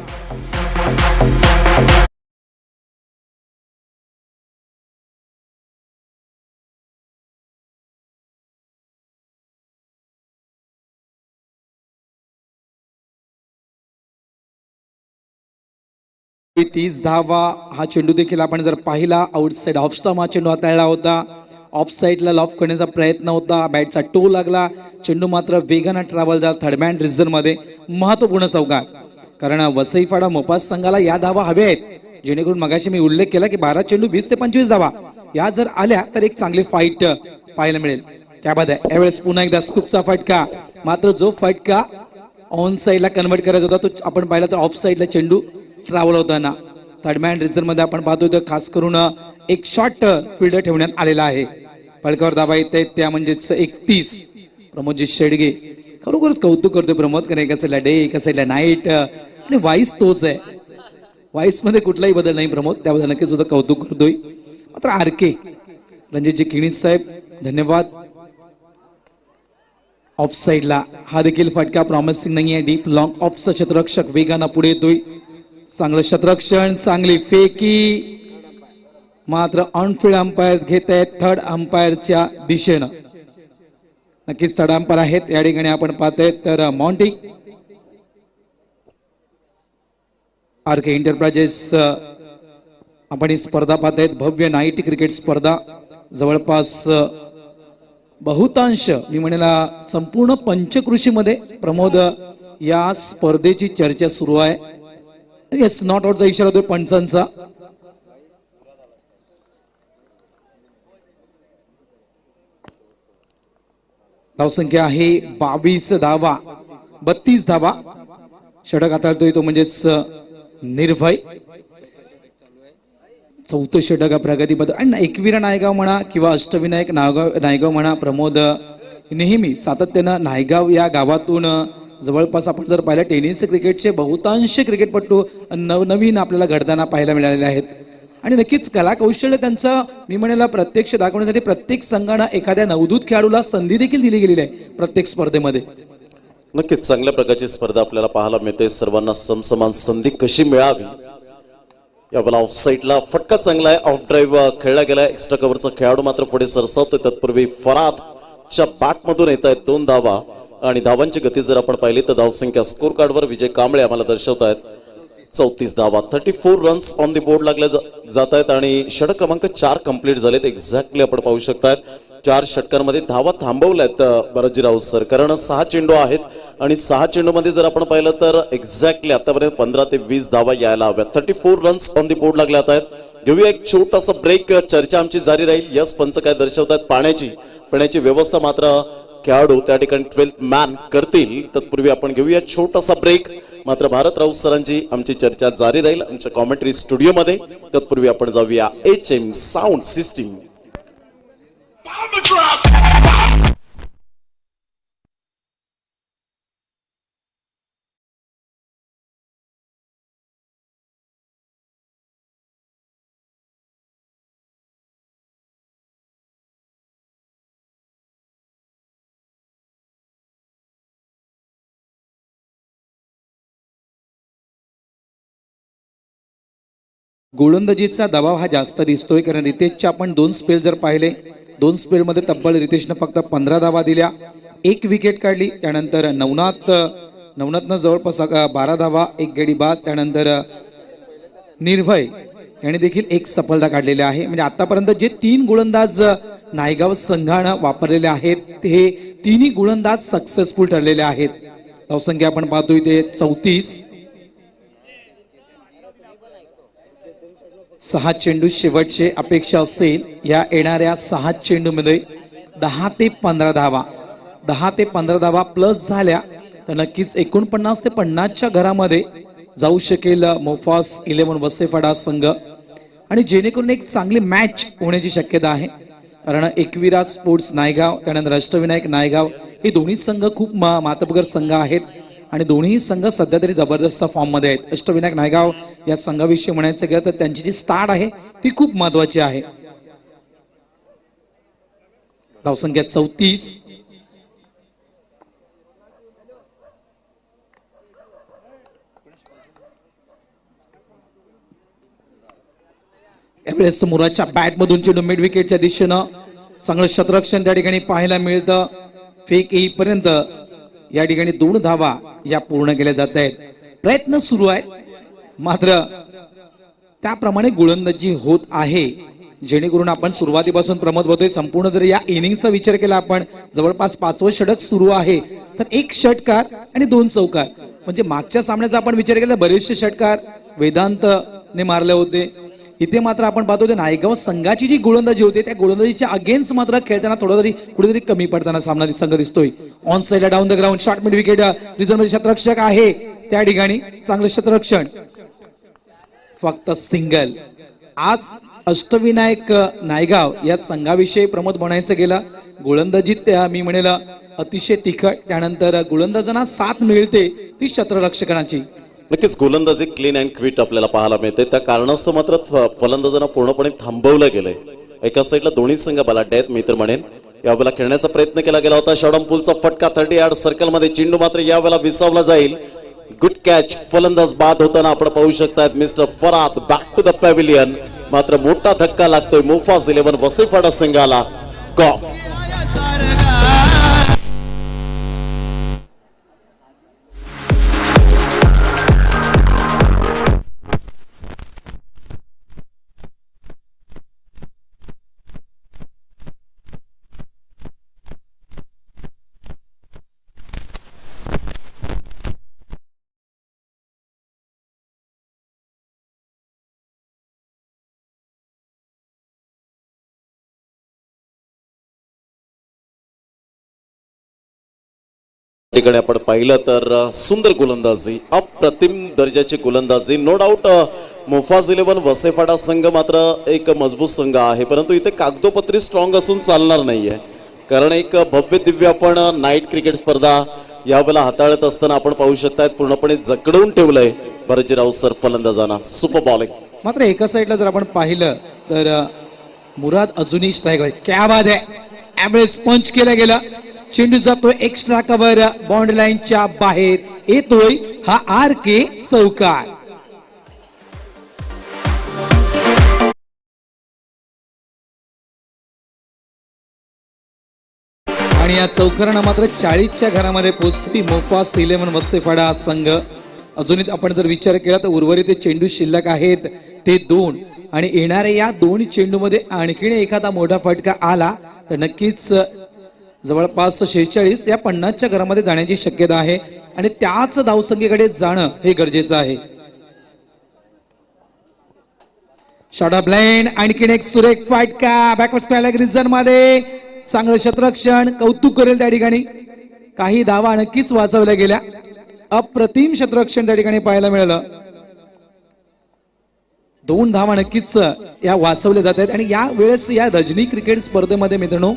तीस धावा. हा चेंडू देखील आपण जर पाहिला आउटसाइड ऑफ स्टंप हा चेंडू हाताळला होता. ऑफ साईडला लॉफ करण्याचा प्रयत्न होता. बॅटचा टो लागला. चेंडू मात्र वेगानं ट्रॅव्हल झाला थर्डमॅन रिझर्व मध्ये. महत्वपूर्ण चौकार. कारण वसईपाडा मोपास संघाला या धावा हव्या आहेत, जेणेकरून मगाशी मी उल्लेख केला की 12 चेंडू 20 ते 25 धावा या जर आल्या तर एक चांगली फाईट पाहायला मिळेल. क्या बात आहे. यावेळेस पुन्हा एकदा स्कूपचा फटका. मात्र जो फटका ऑन साईडला कन्वर्ट करायचा होता तो आपण पाहिला तर ऑफ साईडला चेंडू ट्रॅव्हल होताना थर्डमॅन रिझर्व मध्ये आपण पाहतोय तर खास करून एक शॉर्ट फील्डर ठेवण्यात आलेला आहे. फलकावर धावा येत आहेत त्या म्हणजेच 31. प्रमोदजी शेडगे खरोखरच कौतुक करतोय प्रमोद. कारण एका साईडला डे एका साईडला नाईट आणि वाईस तोच आहे. वाईस मध्ये कुठलाही बदल नाही प्रमोद, त्याबद्दल नक्कीच सुद्धा कौतुक करतोय. मात्र RK रणजितजी किणी साहेब धन्यवाद. ऑफ साईडला हा देखील फटका प्रॉमिसिंग नाही आहे. डीप लॉंग ऑफचा क्षेत्ररक्षक वेगानं पुढे येतोय. चांगलं क्षेत्ररक्षण, चांगली फेकी. मात्र ऑनफिल्ड अंपायर घेत आहेत थर्ड अंपायरच्या दिशेनं. नक्कीच थर्ड अंपायर आहेत या ठिकाणी आपण पाहतोय तर मॉन्टी. RK एंटरप्राइजेस आपण ही स्पर्धा पाहतायत. भव्य नाईट क्रिकेट स्पर्धा. जवळपास बहुतांश मी म्हणेला संपूर्ण पंचकृषीमध्ये प्रमोद या स्पर्धेची चर्चा सुरू आहे. येस नॉट आउटचा इशारा होतोय पंचांचा. धावसंख्या आहे 22 धावा. 32 धावा. षटक हाताळतोय तो म्हणजेच निर्भय. चौथं षटक प्रगतीबद्दल आणि एकविरा नायगाव म्हणा किंवा अष्टविनायक नायगाव म्हणा. प्रमोद नेहमी सातत्यानं नायगाव या गावातून जवळपास आपण जर पाहिलं टेनिस क्रिकेटचे बहुतांश क्रिकेटपटू नवनवीन आपल्याला घडताना पाहायला मिळालेले आहेत. आणि नक्कीच कला कौशल्य त्यांचं मी म्हणेला प्रत्यक्ष दाखवण्यासाठी प्रत्येक संघानं एखाद्या नवदूत खेळाडूला संधी देखील दिली गेलेली आहे प्रत्येक स्पर्धेमध्ये. नक्कीच चांगल्या प्रकारची स्पर्धा आपल्याला पाहायला मिळते. सर्वांना समसमान संधी कशी मिळावी यावेळेला ऑफ साईडला फटका चांगला आहे. ऑफ ड्राईव्ह खेळला गेलाय. एक्स्ट्रा कव्हरचा खेळाडू मात्र पुढे सरसावतोय. तत्पूर्वी फरादच्या बॅट मधून येत आहेत 2 धावा. आणि धावांची गती जर आपण पाहिली तर धावसंख्या स्कोर कार्डवर विजय कांबळे आम्हाला दर्शवत आहेत 34 धावा. 34 रन्स ऑन दी बोर्ड लागले जात आहेत. आणि षटक क्रमांक 4 कंप्लीट झालेत. एक्झॅक्टली आपण पाहू शकतात 4 षटकांमध्ये धावा थांबवल्यात बराजीराव सर. कारण 6 चेंडू आहेत आणि 6 चेंडूमध्ये जर आपण पाहिलं तर एक्झॅक्टली आतापर्यंत 15 ते 20 धावा यायला हव्यात. 34 रन्स ऑन दी बोर्ड लागल्यात आहेत. घेऊया एक छोटासा ब्रेक. चर्चा आमची जारी राहील. यस पंच काय दर्शवतात पिण्याची व्यवस्था मात्र खेळाडू त्या ठिकाणी 12th मॅन करतील. तत्पूर्वी आपण घेऊया छोटासा ब्रेक. मात्र भारत राऊत सरांची आमची चर्चा जारी राहील आमच्या कॉमेंट्री स्टुडिओमध्ये. तत्पूर्वी आपण जाऊया HM साऊंड सिस्टीम. गोलंदाजीचा दबाव हा जास्त दिसतोय. कारण रितेशच्या आपण 2 स्पेल जर पाहिले 2 स्पेलमध्ये तब्बल रितेशनं फक्त 15 धावा दिल्या. 1 विकेट काढली. त्यानंतर नवनाथनं जवळपास 12 धावा 1 गडी बाद. त्यानंतर निर्भय याने देखील 1 सफलता काढलेली आहे. म्हणजे आतापर्यंत जे 3 गोलंदाज नायगाव संघानं वापरलेले आहेत ते तिन्ही गोलंदाज सक्सेसफुल ठरलेले आहेत. धावसंख्या आपण पाहतोय ते 34. 6 चेंडू शेवटचे अपेक्षा असेल या येणाऱ्या 6 चेंडूमध्ये 10 ते 15 धावा 10 ते 15 धावा प्लस झाल्या तर नक्कीच 49 ते 50च्या घरामध्ये जाऊ शकेल मोफास 11 वसईपाडा संघ आणि जेणेकरून एक चांगली मॅच होण्याची शक्यता आहे. कारण एकविराज स्पोर्ट्स नायगाव त्यानंतर अष्टविनायक नायगाव हे दोन्ही संघ खूप मातबगर संघ आहेत आणि दोन्ही संघ सध्या तरी जबरदस्त फॉर्म मध्ये आहेत. अष्टविनायक नायगाव या संघाविषयी म्हणायचं गेलं तर त्यांची जी स्टार्ट आहे ती खूप महत्वाची आहे. धावसंख्या 34. यावेळेस मुराच्या बॅट मधून चेंडू मिड विकेटच्या दिशेनं चांगलं क्षेत्ररक्षण त्या ठिकाणी पाहायला मिळतं. फेक येईपर्यंत या ठिकाणी 2 धावा या पूर्ण केल्या जात आहेत. प्रयत्न सुरू आहेत मात्र त्याप्रमाणे गोलंदाजी होत आहे जेणेकरून आपण सुरुवातीपासून प्रमोद होतोय. संपूर्ण जर या इनिंगचा विचार केला आपण जवळपास 5वं षटक सुरू आहे तर 1 षटकार आणि 2 चौकार म्हणजे मागच्या सामन्याचा आपण विचार केला बरेचसे षटकार वेदांतने मारले होते. इथे मात्र आपण पाहतो नायगाव संघाची जी गोलंदाजी होते त्या गोलंदाजीच्या अगेन्स्ट मात्र खेळताना थोडा तरी कुठेतरी कमी पडताना सामना संघ दिसतोय. ऑन साइडला down the ground short mid wicket reserve मध्ये क्षेत्ररक्षक आहे त्या ठिकाणी चांगलं क्षेत्ररक्षण फक्त सिंगल. आज अष्टविनायक नायगाव या संघाविषयी प्रमोद म्हणायचं गेलं गोलंदाजीत मी म्हणेल अतिशय तिखट त्यानंतर गोलंदाजांना साथ मिळते ती क्षेत्ररक्षकांची. नक्कीच गोलंदाजी क्लीन अँड क्विट आपल्याला पाहायला मिळते. त्या कारणास्तव मात्र फलंदाजांना पूर्णपणे थांबवलं गेलंय. एका साईडला दोन्ही संघ बलाढ्य आहेत मी तर म्हणेन. यावेळेला खेळण्याचा प्रयत्न केला गेला होता. शॉर्ट ऑन पूलचा फटका 30 यार्ड सर्कल मध्ये चेंडू मात्र यावेळेला विसावला जाईल. Good catch. फलंदाज बाद होताना आपण पाहू शकतात मिस्टर फरात बॅक टू द पॅव्हिलियन. मात्र मोठा धक्का लागतोय मोफास 11 वसईपाडा संघाला. गॉ ठिकाणी आपण पाहिलं तर सुंदर गोलंदाजी अप्रतिम दर्जाची गोलंदाजी. नो डाऊट मोफास 11 वसईपाडा संघ मात्र एक मजबूत संघ आहे परंतु इथे कागदोपत्री स्ट्रॉंग असून चालणार नाहीये. कारण एक भव्य दिव्य आपण नाईट क्रिकेट स्पर्धा यावेळेला हाताळत असताना आपण पाहू शकतात पूर्णपणे जकडवून ठेवलंय बाजीराव सर फलंदाजांना. Super bowling. मात्र एका साईडला जर आपण पाहिलं तर मुराद अजूनही स्ट्राईक आहे. क्या बात आहे. ॲव्हरेज पंच केला गेला. चेंडू जातोय एक्स्ट्रा कव्हर बाउंड्री लाईनच्या बाहेर येतोय हा RK चौकार. आणि या चौकारानं मात्र 40च्या घरामध्ये पोहोचतोय मोफास 11 वसईपाडा संघ. अजूनही आपण जर विचार केला तर उर्वरित चेंडू शिल्लक आहेत ते 2 आणि येणाऱ्या या 2 चेंडूमध्ये आणखीन एखादा मोठा फटका आला तर नक्कीच जवळपास 46 या 50च्या घरामध्ये जाण्याची शक्यता आहे आणि त्याच धावसंख्येकडे जाणं हे गरजेचं आहे. शॉर्ट ऑफ लाईन आणखीन एक सुरेख फटका बॅकवर्ड स्क्वेअर रिझन मध्ये चांगलं क्षेत्ररक्षण कौतुक करेल त्या ठिकाणी. काही धावा नक्कीच वाचवल्या गेल्या. अप्रतिम क्षेत्ररक्षण त्या ठिकाणी पाहायला मिळालं. 2 धावा नक्कीच या वाचवल्या जात आहेत आणि या वेळेस या रजनी क्रिकेट स्पर्धेमध्ये मित्रांनो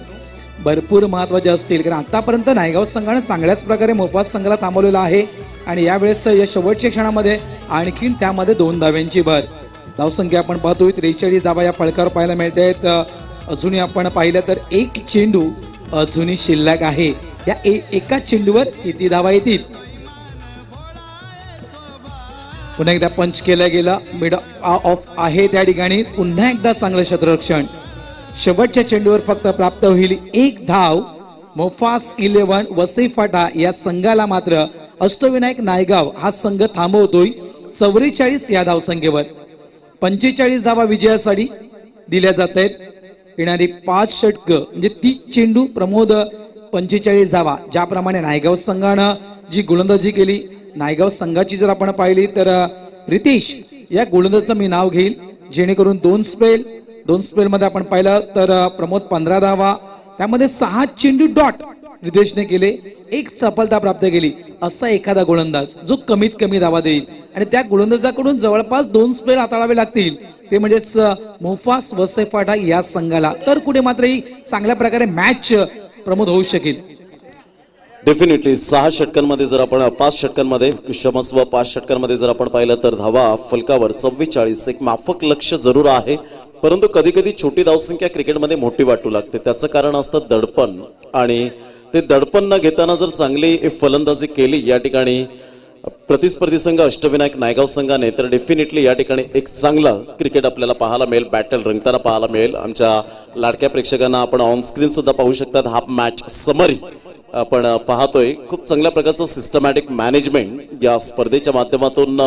भरपूर महत्वाचे असतील कारण आतापर्यंत नायगाव संघाने चांगल्याच प्रकारे मोफास संघाला थांबवलेला आहे आणि यावेळेस या शेवटच्या क्षणामध्ये आणखीन त्यामध्ये 2 धाव्यांची भर. धावसंख्या आपण पाहतोय 43 धावा या फळकावर पाहायला मिळत आहेत. अजूनही आपण पाहिलं तर 1 चेंडू अजूनही शिल्लक आहे. या एका चेंडूवर किती धावा येतील. पुन्हा एकदा पंच केला गेला. मिड ऑफ आहे त्या ठिकाणी. पुन्हा एकदा चांगलं क्षेत्ररक्षण. शेवटच्या चेंडूवर फक्त प्राप्त होईल 1 धाव. मोफास 11 वसईपाडा या संघाला मात्र अष्टविनायक नायगाव हा संघ थांबवतोय 44 या धावसंख्येवर. 45 धावा विजयासाठी दिल्या जात आहेत. येणारी 5 षटकं म्हणजे 30 चेंडू प्रमोद 45 धावा. ज्याप्रमाणे नायगाव संघानं जी गोलंदाजी केली नायगाव संघाची जर आपण पाहिली तर रितेश या गोलंदाजाचं मी नाव घेईल जेणेकरून दोन स्पेल मध्ये आपण पाहिलं तर प्रमोद 15 धावा, त्यामध्ये 6 चेंडू डॉट रितेशने केले, 1 सफलता प्राप्त केली. असा एखादा गोलंदाज जो कमीत कमी धावा देईल आणि त्या गोलंदाजाकडून जवळपास 2 स्पेल हाताळावे लागतील, ते म्हणजेच मोफास वसई फाटा या संघाला, तर कुठे मात्र ही चांगल्या प्रकारे मॅच प्रमोद होऊ शकेल. डेफिनेटली 6 षटकांमध्ये जर आपण 5 षटकांमध्ये क्षमस्व 5 षटकांमध्ये जर आपण पाहिलं तर धावा फलकावर 44, एक माफक लक्ष जरूर आहे. परंतु कधी कधी छोटी धावसंख्या क्रिकेटमध्ये मोठी वाटू लागते. त्याचं कारण असतं दडपण, आणि ते दडपण न घेताना जर चांगली फलंदाजी केली या ठिकाणी प्रतिस्पर्धी संघ अष्टविनायक नायगाव संघाने, तर डेफिनेटली या ठिकाणी एक चांगला क्रिकेट आपल्याला पाहायला मिळेल, बॅटल रंगताना पाहायला मिळेल. आमच्या लाडक्या प्रेक्षकांना आपण ऑन स्क्रीन सुद्धा पाहू शकतात. हाफ मॅच समरी आपण पाहतोय. खूप चांगल्या प्रकारचं सिस्टमॅटिक मॅनेजमेंट या स्पर्धेच्या माध्यमातून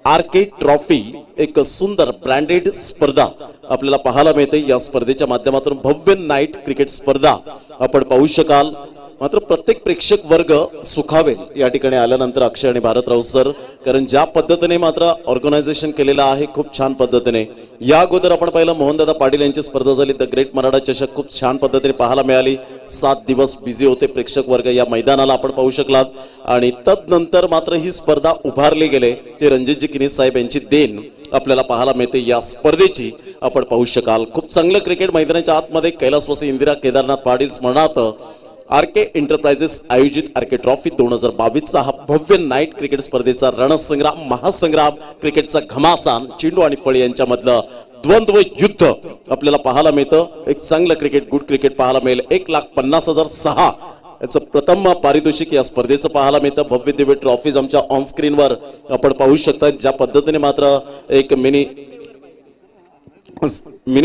आरके ट्रॉफी एक सुंदर ब्रँडेड स्पर्धा आपल्याला पाहायला मिळते. या स्पर्धेच्या माध्यमातून भव्य नाईट क्रिकेट स्पर्धा आपण पाहू शकाल. मात्र प्रत्येक प्रेक्षक वर्ग सुखावेल या ठिकाणी आल्यानंतर अक्षय आणि भारतराव सर, कारण ज्या पद्धतीने मात्र ऑर्गनायझेशन केलेलं आहे खूप छान पद्धतीने. या अगोदर आपण पाहिलं मोहनदादा पाटील यांची स्पर्धा झाली, द ग्रेट मराठा चषक खूप छान पद्धतीने पाहायला मिळाली. 7 दिवस बिझी होते प्रेक्षक वर्ग या मैदानाला आपण पाहू शकलात. आणि तदनंतर मात्र ही स्पर्धा उभारली गेले ते रणजितजी किनी साहेब यांची देण आपल्याला पाहायला मिळते. या स्पर्धेची आपण पाहू शकाल. खूप चांगलं क्रिकेट मैदानाच्या आतमध्ये कैलासवासी इंदिरा केदारनाथ पाटील स्मरणार्थ आरके एंटरप्राइजेस आयोजित आरके ट्रॉफी 2022चा हा भव्य नाईट क्रिकेट स्पर्धेचा रणसंग्राम, महासंग्राम, क्रिकेटचा घमासान, चेंडू आणि फळी यांच्यामधलं द्वंद्व युद्ध आपल्याला पाहायला मिळतं. एक चांगलं क्रिकेट, गुड क्रिकेट पाहायला मिळेल. 1,50,006 याचं प्रथम पारितोषिक या स्पर्धेचं पाहायला मिळतं. भव्य दिव्य ट्रॉफीज आमच्या ऑन स्क्रीनवर आपण पाहू शकता. ज्या पद्धतीने मात्र एक मिनी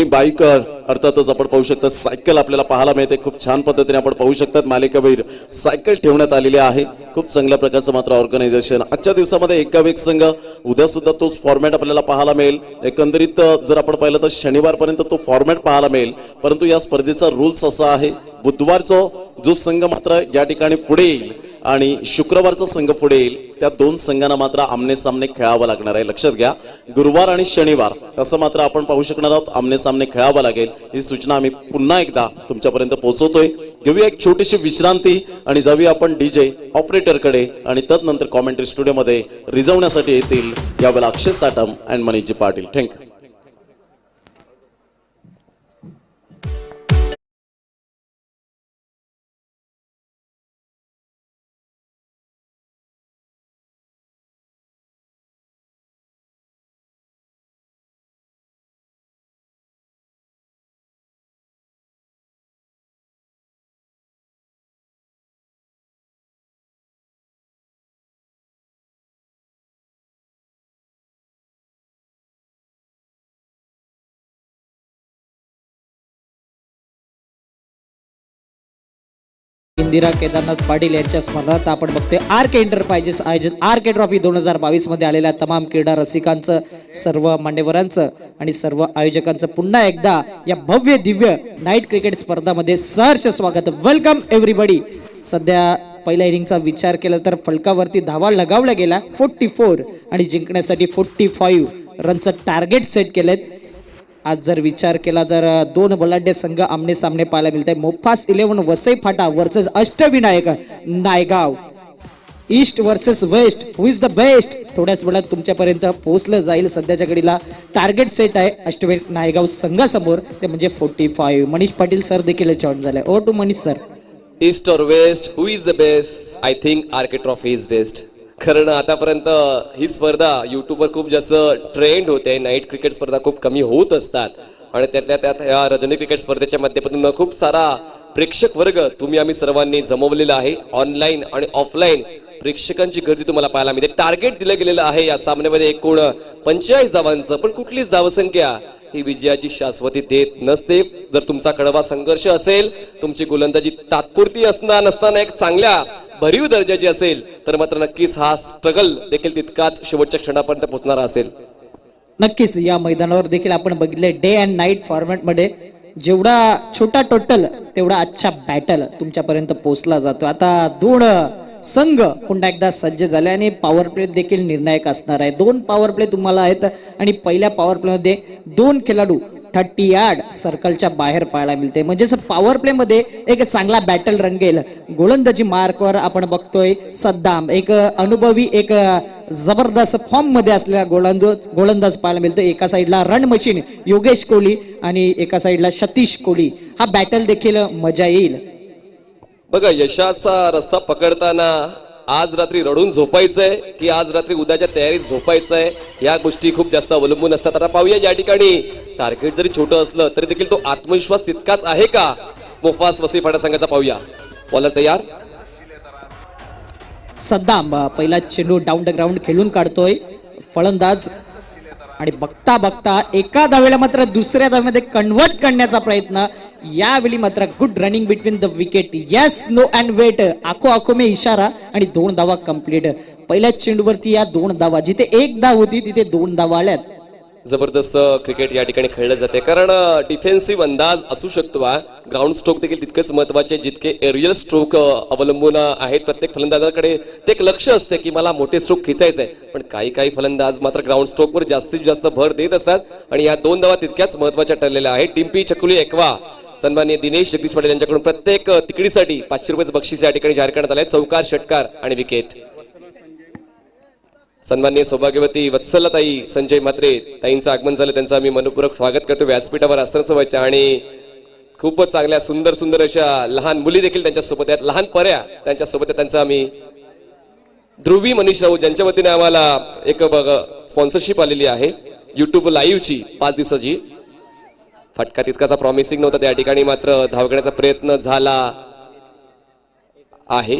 बाईक अर्थातच आपण पाहू शकता. सायकल आपल्याला पाहायला मिळते. खूप छान पद्धतीने आपण पाहू शकतात मालिकावीर सायकल ठेवण्यात आलेली आहे. खूप चांगल्या प्रकारचं मात्र ऑर्गनायझेशन. आजच्या दिवसामध्ये एकाव एक संघ, उद्या सुद्धा तोच फॉर्मॅट आपल्याला पाहायला मिळेल. एकंदरीत जर आपण पाहिलं तर शनिवारपर्यंत तो फॉर्मॅट पाहायला मिळेल. परंतु या स्पर्धेचा रूल्स असा आहे, बुधवारचा जो संघ मात्र या ठिकाणी पुढे येईल आणि शुक्रवारचा संघ पुढे येईल, त्या 2 संघांना मात्र आमने सामने खेळावं लागणार आहे. लक्षात घ्या, गुरुवार आणि शनिवार असं मात्र आपण पाहू शकणार आहोत. आमने सामने खेळावं लागेल. ही सूचना आम्ही पुन्हा एकदा तुमच्यापर्यंत पोहोचवतोय. घेऊया एक छोटीशी विश्रांती आणि जाऊया आपण डीजे ऑपरेटरकडे, आणि तदनंतर कॉमेंट्री स्टुडिओमध्ये रिझवण्यासाठी येतील यावेळेला अक्षय साटम अँड मनीषजी पाटील. थँक्यू. इंदिरा केदारनाथ पाटील यांच्या स्मरणार्थ आपण बघतोय आरके एंटरप्राइजेस आयोजित आरके ट्रॉफी 2022 मध्ये आलेल्या तमाम क्रीडा रसिकांचं, सर्व मान्यवरांचं आणि सर्व आयोजकांचं पुन्हा एकदा या भव्य दिव्य नाईट क्रिकेट स्पर्धामध्ये सहर्ष स्वागत. Welcome everybody. सध्या पहिल्या इनिंगचा विचार केला तर फलकावरती धावा लगावल्या गेला 44 आणि जिंकण्यासाठी 45 रनचं टार्गेट सेट केलेत. आज जर विचार केला तर 2 बलाढ्य संघ आमने सामने पाहायला मिळते. Mofas 11 Vasai Phata versus Ashtavinayak Naigaon. East versus west, who is the best, थोड्याच वेळात तुमच्यापर्यंत पोहोचलं जाईल. सध्याच्या घडीला टार्गेट सेट आहे अष्टविनायक नायगाव संघासमोर, ते म्हणजे 45. मनीष पाटील सर देखील जॉईन झाले. Over to Manish sir. East और west, who is the best? I think RK trophy is best. कारण आतापर्यंत ही स्पर्धा युट्यूबवर खूप जास्त ट्रेंड होते. नाईट क्रिकेट स्पर्धा खूप कमी होत असतात आणि त्यातल्या त्यात ह्या रजनी क्रिकेट स्पर्धेच्या माध्यमातून खूप सारा प्रेक्षक वर्ग तुम्ही आम्ही सर्वांनी जमवलेला आहे. ऑनलाईन आणि ऑफलाईन प्रेक्षकांची गर्दी तुम्हाला पाहायला मिळते. टार्गेट दिलं गेलेलं आहे या सामन्यामध्ये एकूण 45 धावांचं, पण कुठलीच धावसंख्या ही विजयाची शाश्वती देत नसते. जर तुमचा कडवा संघर्ष असेल, तुमची गोलंदाजी तात्पुरती नसताना एक चांगल्या भरीव दर्जाची असेल, तर मात्र नक्कीच हा स्ट्रगल देखील तितकाच शेवटच्या क्षणापर्यंत पोहोचणारा असेल. नक्कीच या मैदानावर देखील आपण बघितले डे अँड नाईट फॉर्मॅटमध्ये जेवढा छोटा टोटल तेवढा अच्छा बॅटल तुमच्यापर्यंत पोहोचला जातो. आता 2 संघ पुन्हा एकदा सज्ज झाले आणि पॉवर प्ले देखील निर्णायक असणार आहे. 2 पॉवर प्ले तुम्हाला आहेत आणि पहिल्या पॉवर प्ले मध्ये 2 खेळाडू 30 यार्ड सर्कलच्या बाहेर पाहायला मिळते. म्हणजेच पॉवर प्ले मध्ये एक चांगला बॅटल रंगेल. गोलंदाजी मार्कवर आपण बघतोय सद्दाम एक अनुभवी एक जबरदस्त फॉर्म मध्ये असलेला गोलंदाज पाहायला मिळतो. एका साईडला रन मशीन योगेश कोहली आणि एका साईडला सतीश कोहली. हा बॅटल देखील मजा येईल. बघा, यशाचा रस्ता पकडताना आज रात्री रडून झोपायचंय की आज रात्री उद्याच्या तयारीत झोपायचंय, या गोष्टी खूप जास्त अवलंबून असतात. आता पाहूया या ठिकाणी टार्गेट जरी छोटं असलं तरी देखील तो आत्मविश्वास तितकाच आहे का मोफास वसईपाडा संघाचा. पाहूया, बॉलर तयार. सद्दाम पहिला चेंडू डाऊन द ग्राउंड खेळून काढतोय फलंदाज आणि बघता बघता एका धावेला मात्र दुसऱ्या धावेमध्ये कन्वर्ट करण्याचा प्रयत्न. यावेळी मात्र good running between the wicket. Yes no and wait आखो आखो में इशारा आणि 2 धावा कंप्लीट. पहिल्या चेंडूवरती या 2 धावा, जिथे 1 धाव होती तिथे 2 धावा आल्यात. जबरदस्त क्रिकेट या ठिकाणी खेळलं जाते, कारण डिफेन्सिव्ह अंदाज असू शकतो. ग्राउंड स्ट्रोक देखील तितकेच महत्वाचे जितके एरियल स्ट्रोक अवलंबून आहेत. प्रत्येक फलंदाजाकडे ते एक लक्ष असते की मला मोठे स्ट्रोक खेचायचे आहे, पण काही फलंदाज मात्र ग्राउंड स्ट्रोकवर जास्तीत जास्त भर देत असतात आणि या 2 धावा तितक्याच महत्वाच्या ठरलेल्या आहेत. टिम्पी चकुली एकवा सन्माननीय दिनेश जगदीश पाटील यांच्याकडून प्रत्येक तिकडीसाठी 500 रुपयाचं बक्षीस या ठिकाणी जाहीर करण्यात आले. चौकार, षटकार आणि विकेट. सन्माननीय सौभाग्यवती वत्सलताई संजय म्हात्रे ताईंचं आगमन झालं, त्यांचं आम्ही मनपूर्वक स्वागत करतो. व्यासपीठावर आसनाचं व्हायचं आणि खूपच चांगल्या सुंदर सुंदर अशा लहान मुली देखील त्यांच्यासोबत आहेत, लहान पर्या त्यांच्यासोबत आहेत. त्यांचं आम्ही ध्रुवी मनीष राऊत ज्यांच्या वतीने आम्हाला एक स्पॉन्सरशिप आलेली आहे युट्यूब लाईव्हची 5 दिवसाची. फटका तितकाचा प्रॉमिसिंग नव्हता, त्या ठिकाणी मात्र धाव घेण्याचा प्रयत्न झाला आहे.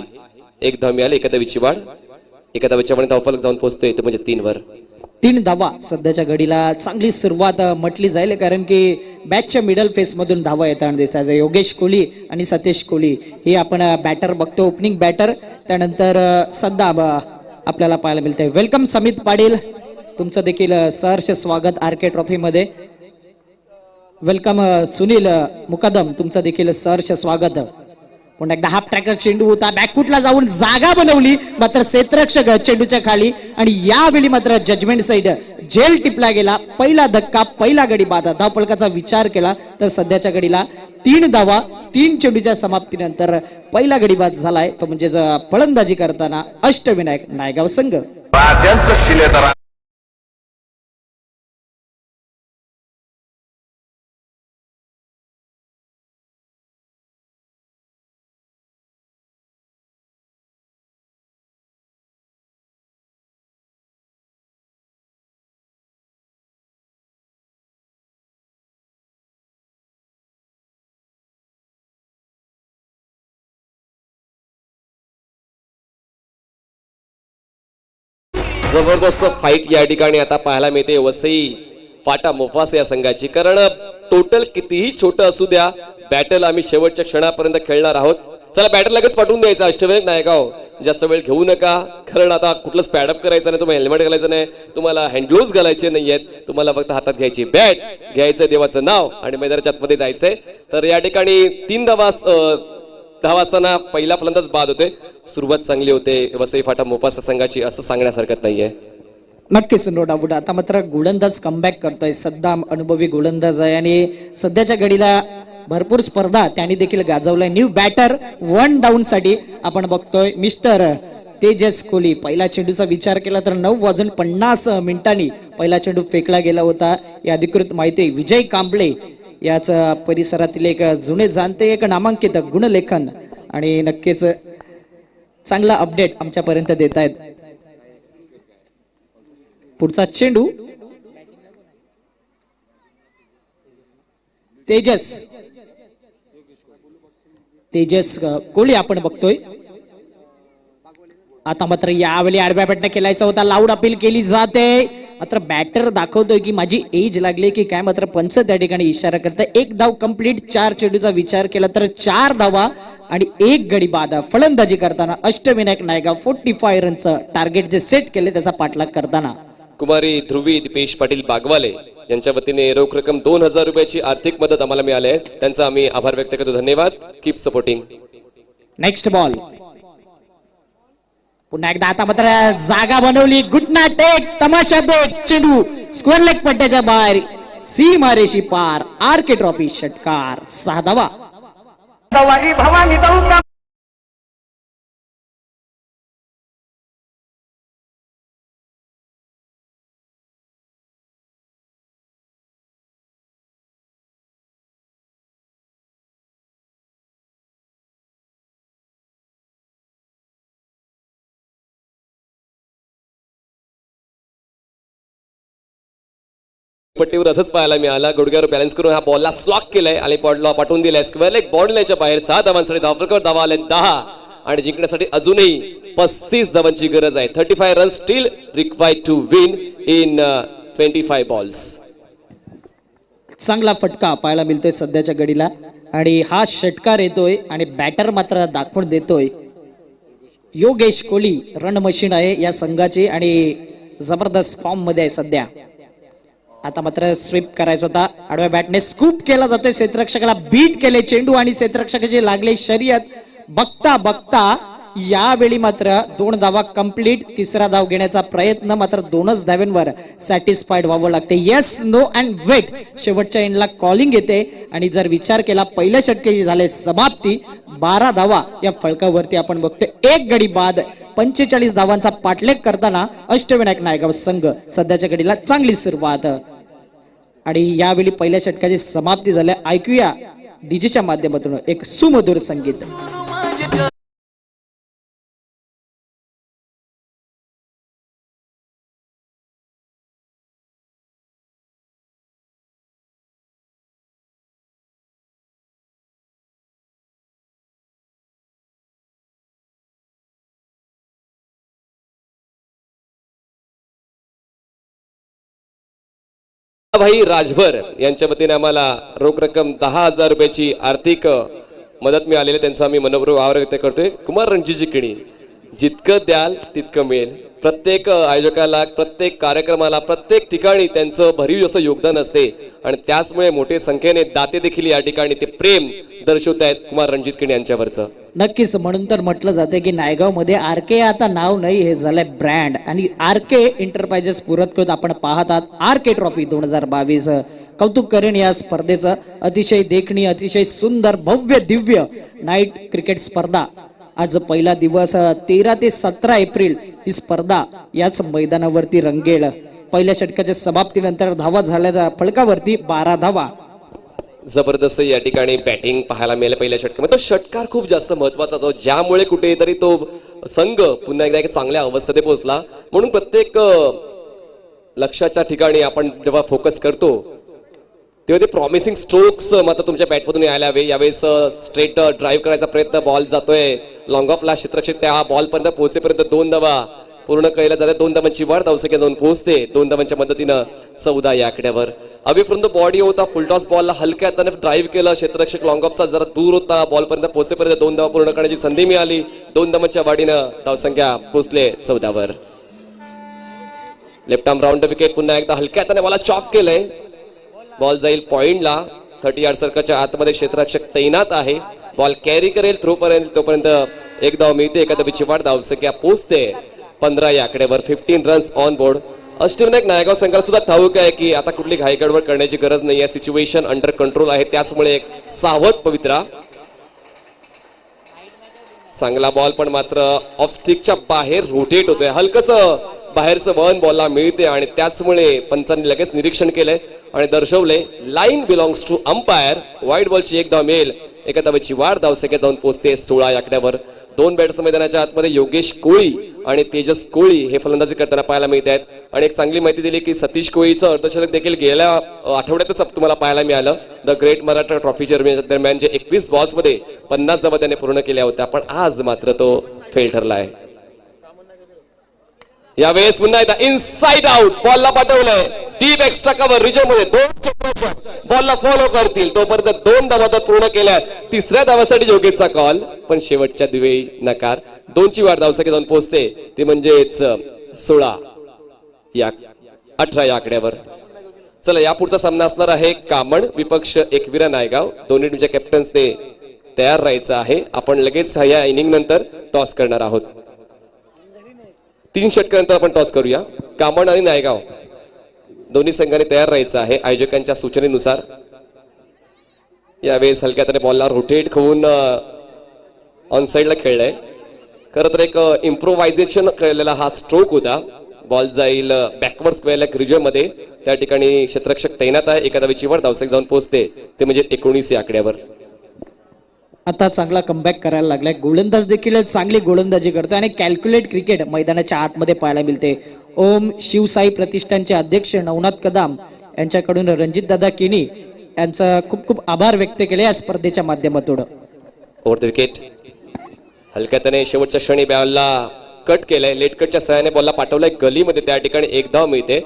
1 धाव मिळाली, एका धावीची वाढ. एका धावेच्या वरून धावफलक जाऊन पोहोचतोय ते म्हणजे 3 वर. 3 धावा सध्याच्या घडीला चांगली सुरुवात म्हटली जाईल, कारण की बॅटच्या मिडल फेस मधून धावा येताना दिसतात. योगेश कोहली आणि सतीश कोहली हे आपण बॅटर बघतो, ओपनिंग बॅटर. त्यानंतर सद्दाम आपल्याला पाहायला मिळते. वेलकम समित पाटील, तुमचं देखील सहर्ष स्वागत आरके ट्रॉफी मध्ये. वेलकम सुनील मुकदम, तुमचं देखील सहर्ष स्वागत. पुन्हा एकदा हाफ ट्रॅकर चेंडू होता, बॅकफुटला जाऊन जागा बनवली मात्र क्षेत्ररक्षक चेंडूच्या खाली आणि यावेळी मात्र जजमेंट साइड जेल टिपला गेला. पहिला धक्का, पहिला गडी बाद. धावफलकाचा विचार केला तर सध्याच्या घडीला 3 धावा 3 चेंडूच्या समाप्तीनंतर पहिला गडी बाद झालाय, तो म्हणजे फलंदाजी करताना अष्टविनायक नायगाव संघ. राजांचं शिलेदार जबरदस्त फाईट या ठिकाणी आता पाहायला मिळते वसई फाटा मोफास या संघाची. कारण टोटल कितीही छोटं असू द्या, बॅटल आम्ही शेवटच्या क्षणापर्यंत खेळणार आहोत. चला बॅटर लगेच पाठवून द्यायचा अष्टविनायक नायगाव. जास्त वेळ घेऊ नका, कारण आता कुठलंच पॅडअप करायचं नाही, तुम्हाला हेल्मेट घालायचं नाही, तुम्हाला हँडग्लोव्स घालायचे नाहीयेत, तुम्हाला फक्त हातात घ्यायची बॅट, घ्यायचं देवाचं नाव आणि मैदानाच्या आतमध्ये जायचंय. तर या ठिकाणी 3 धावा असताना पहिला फलंदाज बाद होते. सुरुवात चांगली होते वसई फाटा मोफासा संघाची, असं सांगण्यासारखं नाहीये. नक्कीच नो डाऊट. आता मात्र गोलंदाज कमबॅक करतोय. सद्दाम अनुभवी गोलंदाज आहे आणि सध्याच्या घडीला भरपूर स्पर्धा त्यांनी देखील गाजवलाय. न्यू बॅटर 1 डाऊन साठी आपण बघतोय मिस्टर तेजस कोहली. पहिला चेंडूचा विचार केला तर 9:50 पहिला चेंडू फेकला गेला होता. या अधिकृत माहिती विजय कांबळे याच परिसरातील एक जुने जाणते एक नामांकित गुणलेखन आणि नक्कीच चांगला अपडेट आमच्यापर्यंत देत आहेत. पुढचा चेंडू तेजस कोहली आपण बघतोय. आता मात्र यावेळी आडव्या बॅटने खेळायचा होता, लाऊड अपील केली जाते. मात्र बॅटर दाखवतोय की माझी एज लागली की काय, मात्र पंच त्या ठिकाणी इशारा करताय. 1 धाव कंप्लीट. 4 चेंडूचा विचार केला तर 4 धावा आणि 1 गडी बाद. फलंदाजी करताना अष्टविनायक नायगाव 45 रनचं टार्गेट जे सेट केले त्याचा पाठलाग करताना कुमारी ध्रुवी दीपेश पाटील बागवाले यांच्या वतीने रोख रक्कम 2000 रुपयाची आर्थिक मदत आम्हाला मिळाली आहे, त्यांचा आम्ही आभार व्यक्त करतो. धन्यवाद. Keep supporting. नेक्स्ट बॉल पुन्हा एकदा आता मात्र जागा बनवली. गुटना टेक तमाशा देख चेंडू स्क्वेअर लेग पट्ट्याच्या बाहेर सीमारेषी पार. आरके ट्रॉफी षटकार 6 धावा. भवानी चौका पट्टीवर असंच पाहायला मिळाला. गुडघ्यावर बॅलन्स करून हा बॉलला स्लॉक केलाय आणि बॉलला पाठवून दिलाय. स्क्वेअर लेग बाउंड्रीच्या बाहेर 6 धावांसाठी धावफलकावर धावा आले 10 आणि जिंकण्यासाठी अजूनही 35 धावांची गरज आहे. 35 run still required to win in 25 balls. चांगला फटका पाहायला मिळतोय सध्याच्या घडीला आणि हा षटकार येतोय आणि बॅटर मात्र दाखवून देतोय. योगेश कोहली रन मशीन आहे या संघाची आणि जबरदस्त फॉर्म मध्ये आहे सध्या. आता मात्र स्वीप करायचा होता. आडव्या बॅटने स्कूप केला जातोय. क्षेत्ररक्षकाला बीट केले चेंडू आणि क्षेत्ररक्षकाची लागले शर्यत. बघता बघता यावेळी मात्र 2 धावा कंप्लीट. तिसरा धाव घेण्याचा प्रयत्न मात्र 2च धावांवर सॅटिस्फाईड व्हावं लागते. येस नो अँड वेट शेवटच्या एंडला कॉलिंग येते आणि जर विचार केला पहिल्या षटकाची झाले समाप्ती. 12 धावा या फलकावरती आपण बघतोय. एक गडी बाद 45 धावांचा पाठलेख करताना अष्टविनायक नायगाव संघ सध्याच्या घडीला चांगली सुरुवात आणि यावेळी पहिल्या षटकाची समाप्ती झाली. ऐकूया डीजेच्या माध्यमातून एक सुमधुर संगीत. भाई राजभर यांच्या वतीने आम्हाला रोख रक्कम 10,000 रुपयाची आर्थिक मदत मिळालेली. त्यांचा आम्ही मनपूर्वक आभार व्यक्त करतोय. कुमार रणजितजी किणी, जितकं द्याल तितकं मिळेल. प्रत्येक आयोजकाला, प्रत्येक कार्यक्रमाला, प्रत्येक ठिकाणी त्यांचं भरीव असं योगदान असते आणि त्याचमुळे मोठ्या संख्येने दाते देखील या ठिकाणी ते प्रेम दर्शवत आहेत कुमार रणजित किणी यांच्यावरचं. नक्कीच म्हणून तर म्हटलं जाते की नायगाव मध्ये आरके आता नाव नाही, हे झालंय ब्रँड. आणि आरके एंटरप्राइजेस पुरस्कृत आपण पाहतात आरके ट्रॉफी 2022. कौतुक करेन या स्पर्धेचं. अतिशय देखणी, अतिशय सुंदर, भव्य दिव्य नाईट क्रिकेट स्पर्धा. आज पहिला दिवस 13 ते 17 एप्रिल ही स्पर्धा याच मैदानावरती रंगेल. पहिल्या षटकाच्या समाप्तीनंतर धावा झाल्या फलकावरती 12 धावा. जबरदस्त या ठिकाणी बॅटिंग पाहायला मिळालं पहिल्या षटकामध्ये. तो षटकार खूप जास्त महत्वाचा होता, ज्यामुळे कुठेतरी तो संघ पुन्हा एकदा एक चांगल्या अवस्थेत पोहोचला. म्हणून प्रत्येक लक्षाच्या ठिकाणी आपण जेव्हा फोकस करतो तेव्हा ते प्रॉमिसिंग स्ट्रोक्स मात्र तुमच्या बॅटमधून यायला हवे. यावेळेस स्ट्रेट ड्राईव्ह करायचा प्रयत्न, बॉल जातोय लॉंग ऑफला. क्षेत्ररक्षक त्या बॉल पर्यंत पोहोचेपर्यंत 2 धावा पूर्ण केल्या जाते. 2 धावांची वाढ धावसंख्या जाऊन पोहोचते. 2 धावांच्या मदतीनं 14 या आकड्यावर. अवे फ्रॉम द बॉडी होता. फुलटॉस बॉलला हलक्या हाताने ड्राईव्ह केलं. क्षेत्ररक्षक लॉंग ऑफचा जरा दूर होता. बॉल पर्यंत पोहोचेपर्यंत 2 धावा पूर्ण करण्याची संधी मिळाली. 2 धावांच्या वाढीनं धावसंख्या पोहोचले 14 वर. Left arm round wicket. पुन्हा एकदा हलक्या हाताने बॉलला चॉप केलंय. बॉल जाईल पॉइंटला. 30 यार्ड सर्कलच्या आतमध्ये क्षेत्ररक्षक तैनात आहे. बॉल कॅरी करेल थ्रो पर्यंत. तोपर्यंत 1 धाव मिळते. एका धावेची वाढ धावसंख्या पोहोचते 15 या आकड्यावर. 15 runs on board. Ashtavinayak Naigaon संघाला सुद्धा ठाऊक आहे की आता कुठली घाई गडबड करण्याची गरज नाही आहे. सिच्युएशन अंडर कंट्रोल आहे. त्याचमुळे एक सावध पवित्रा. चांगला बॉल पण मात्र ऑफ स्टिकच्या बाहेर रोटेट होतोय. हलकसं बाहेरचं वळण बॉलला मिळते आणि त्याचमुळे पंचांनी लगेच निरीक्षण केलंय आणि दर्शवले line belongs to umpire. Wide बॉलची 1 धाव मिळेल. एका धावेची वाढ धावसंख्या जाऊन पोहोचते 16 या आकड्यावर. 2 बॅट्स मैदानाच्या आतमध्ये योगेश कोळी आणि तेजस कोळी हे फलंदाजी करताना पाहायला मिळत आहेत. आणि एक चांगली माहिती दिली की सतीश कोळीचं अर्धशतक देखील गेल्या आठवड्यातच तुम्हाला पाहायला मिळालं. द ग्रेट मराठा ट्रॉफी दरम्यान जे 21 बॉल्समध्ये 50 धावा त्याने पूर्ण केल्या होत्या. पण आज मात्र तो फेल ठरला आहे. यावेळेस पुन्हा एकदा इनसाइड आउट बॉलला पाठवलंय. डीप एक्स्ट्रा कव्हर रिजन मध्ये 2 बॉलला फॉलो करतील. तोपर्यंत 2 धावा पूर्ण केल्या. 3ऱ्या धावासाठी योगेशचा कॉल पण शेवटच्या दिवेळी नकार. 2ची वाढ धावसंख्या जाऊन पोहोचते ते म्हणजेच 16 या 18 या आकड्यावर. चला यापुढचा सामना असणार आहे कामण विपक्ष एकविरा नायगाव. दोन्ही टीमच्या कॅप्टन्सने तयार राहायचं आहे. आपण लगेच या इनिंग नंतर टॉस करणार आहोत. 3 षटकानंतर आपण टॉस करूया. कामण आणि नायगाव दोन्ही संघांनी तयार राहायचं आहे आयोजकांच्या सूचनेनुसार. यावेळेस हलक्या त्याने बॉलला रोटेट होऊन ऑन साईडला खेळलाय. खरं तर एक इम्प्रोव्हायझेशन खेळलेला हा स्ट्रोक होता. बॉल जाईल बॅकवर्ड स्क्वेअर मध्ये. त्या ठिकाणी क्षेत्ररक्षक तैनात आहे. एका धावेची वर धावसंख्या जाऊन पोहोचते ते म्हणजे 19 या आकड्यावर. आता चांगला कमबॅक करायला लागलाय. गोलंदाज देखील चांगली गोलंदाजी करतो आणि कॅल्क्युलेट क्रिकेट मैदानाच्या आतमध्ये पाहायला मिळते. ओम शिवसाई प्रतिष्ठानचे अध्यक्ष नवनाथ कदम यांच्याकडून रणजित दादा किनी यांचा खूप खूप आभार व्यक्त केले या स्पर्धेच्या माध्यमातून. Over the wicket. हलक्या त्याने शेवटच्या क्षणी बॉलला कट केलंय. लेट कटच्या सहाय्याने बॉलला पाठवलाय गलीमध्ये. त्या ठिकाणी एक धाव मिळते.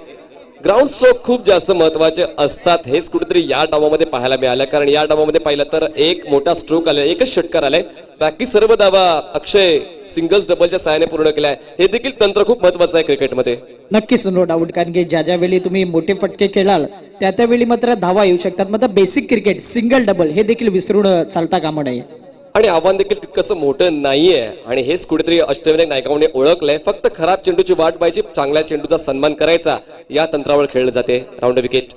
ग्राउंड स्ट्रोक खूप जास्त महत्वाचे असतात. हेच कुठेतरी या डावामध्ये पाहायला मिळालं. कारण या डावामध्ये पाहिलं तर एक मोठा स्ट्रोक आलाय, एकच षटकार आलाय. बाकी सर्व धावा अक्षय सिंगल्स डबलच्या सहाय्याने पूर्ण केलाय. हे देखील तंत्र खूप महत्वाचं आहे क्रिकेटमध्ये. नक्कीच नो डाऊट. कारण की ज्या वेळी तुम्ही मोठे फटके खेळाल त्या वेळी मात्र धावा येऊ शकतात. मात्र बेसिक क्रिकेट सिंगल डबल हे देखील विसरून चालता कामा नये. आणि आव्हान देखील तितकंसं मोठं नाहीये. आणि हेच कुठेतरी अष्टविनायक नायगावने ओळखलंय. फक्त खराब चेंडूची वाट पाहायची, चांगल्या चेंडूचा सन्मान करायचा, या तंत्रावर खेळलं जाते. Round wicket.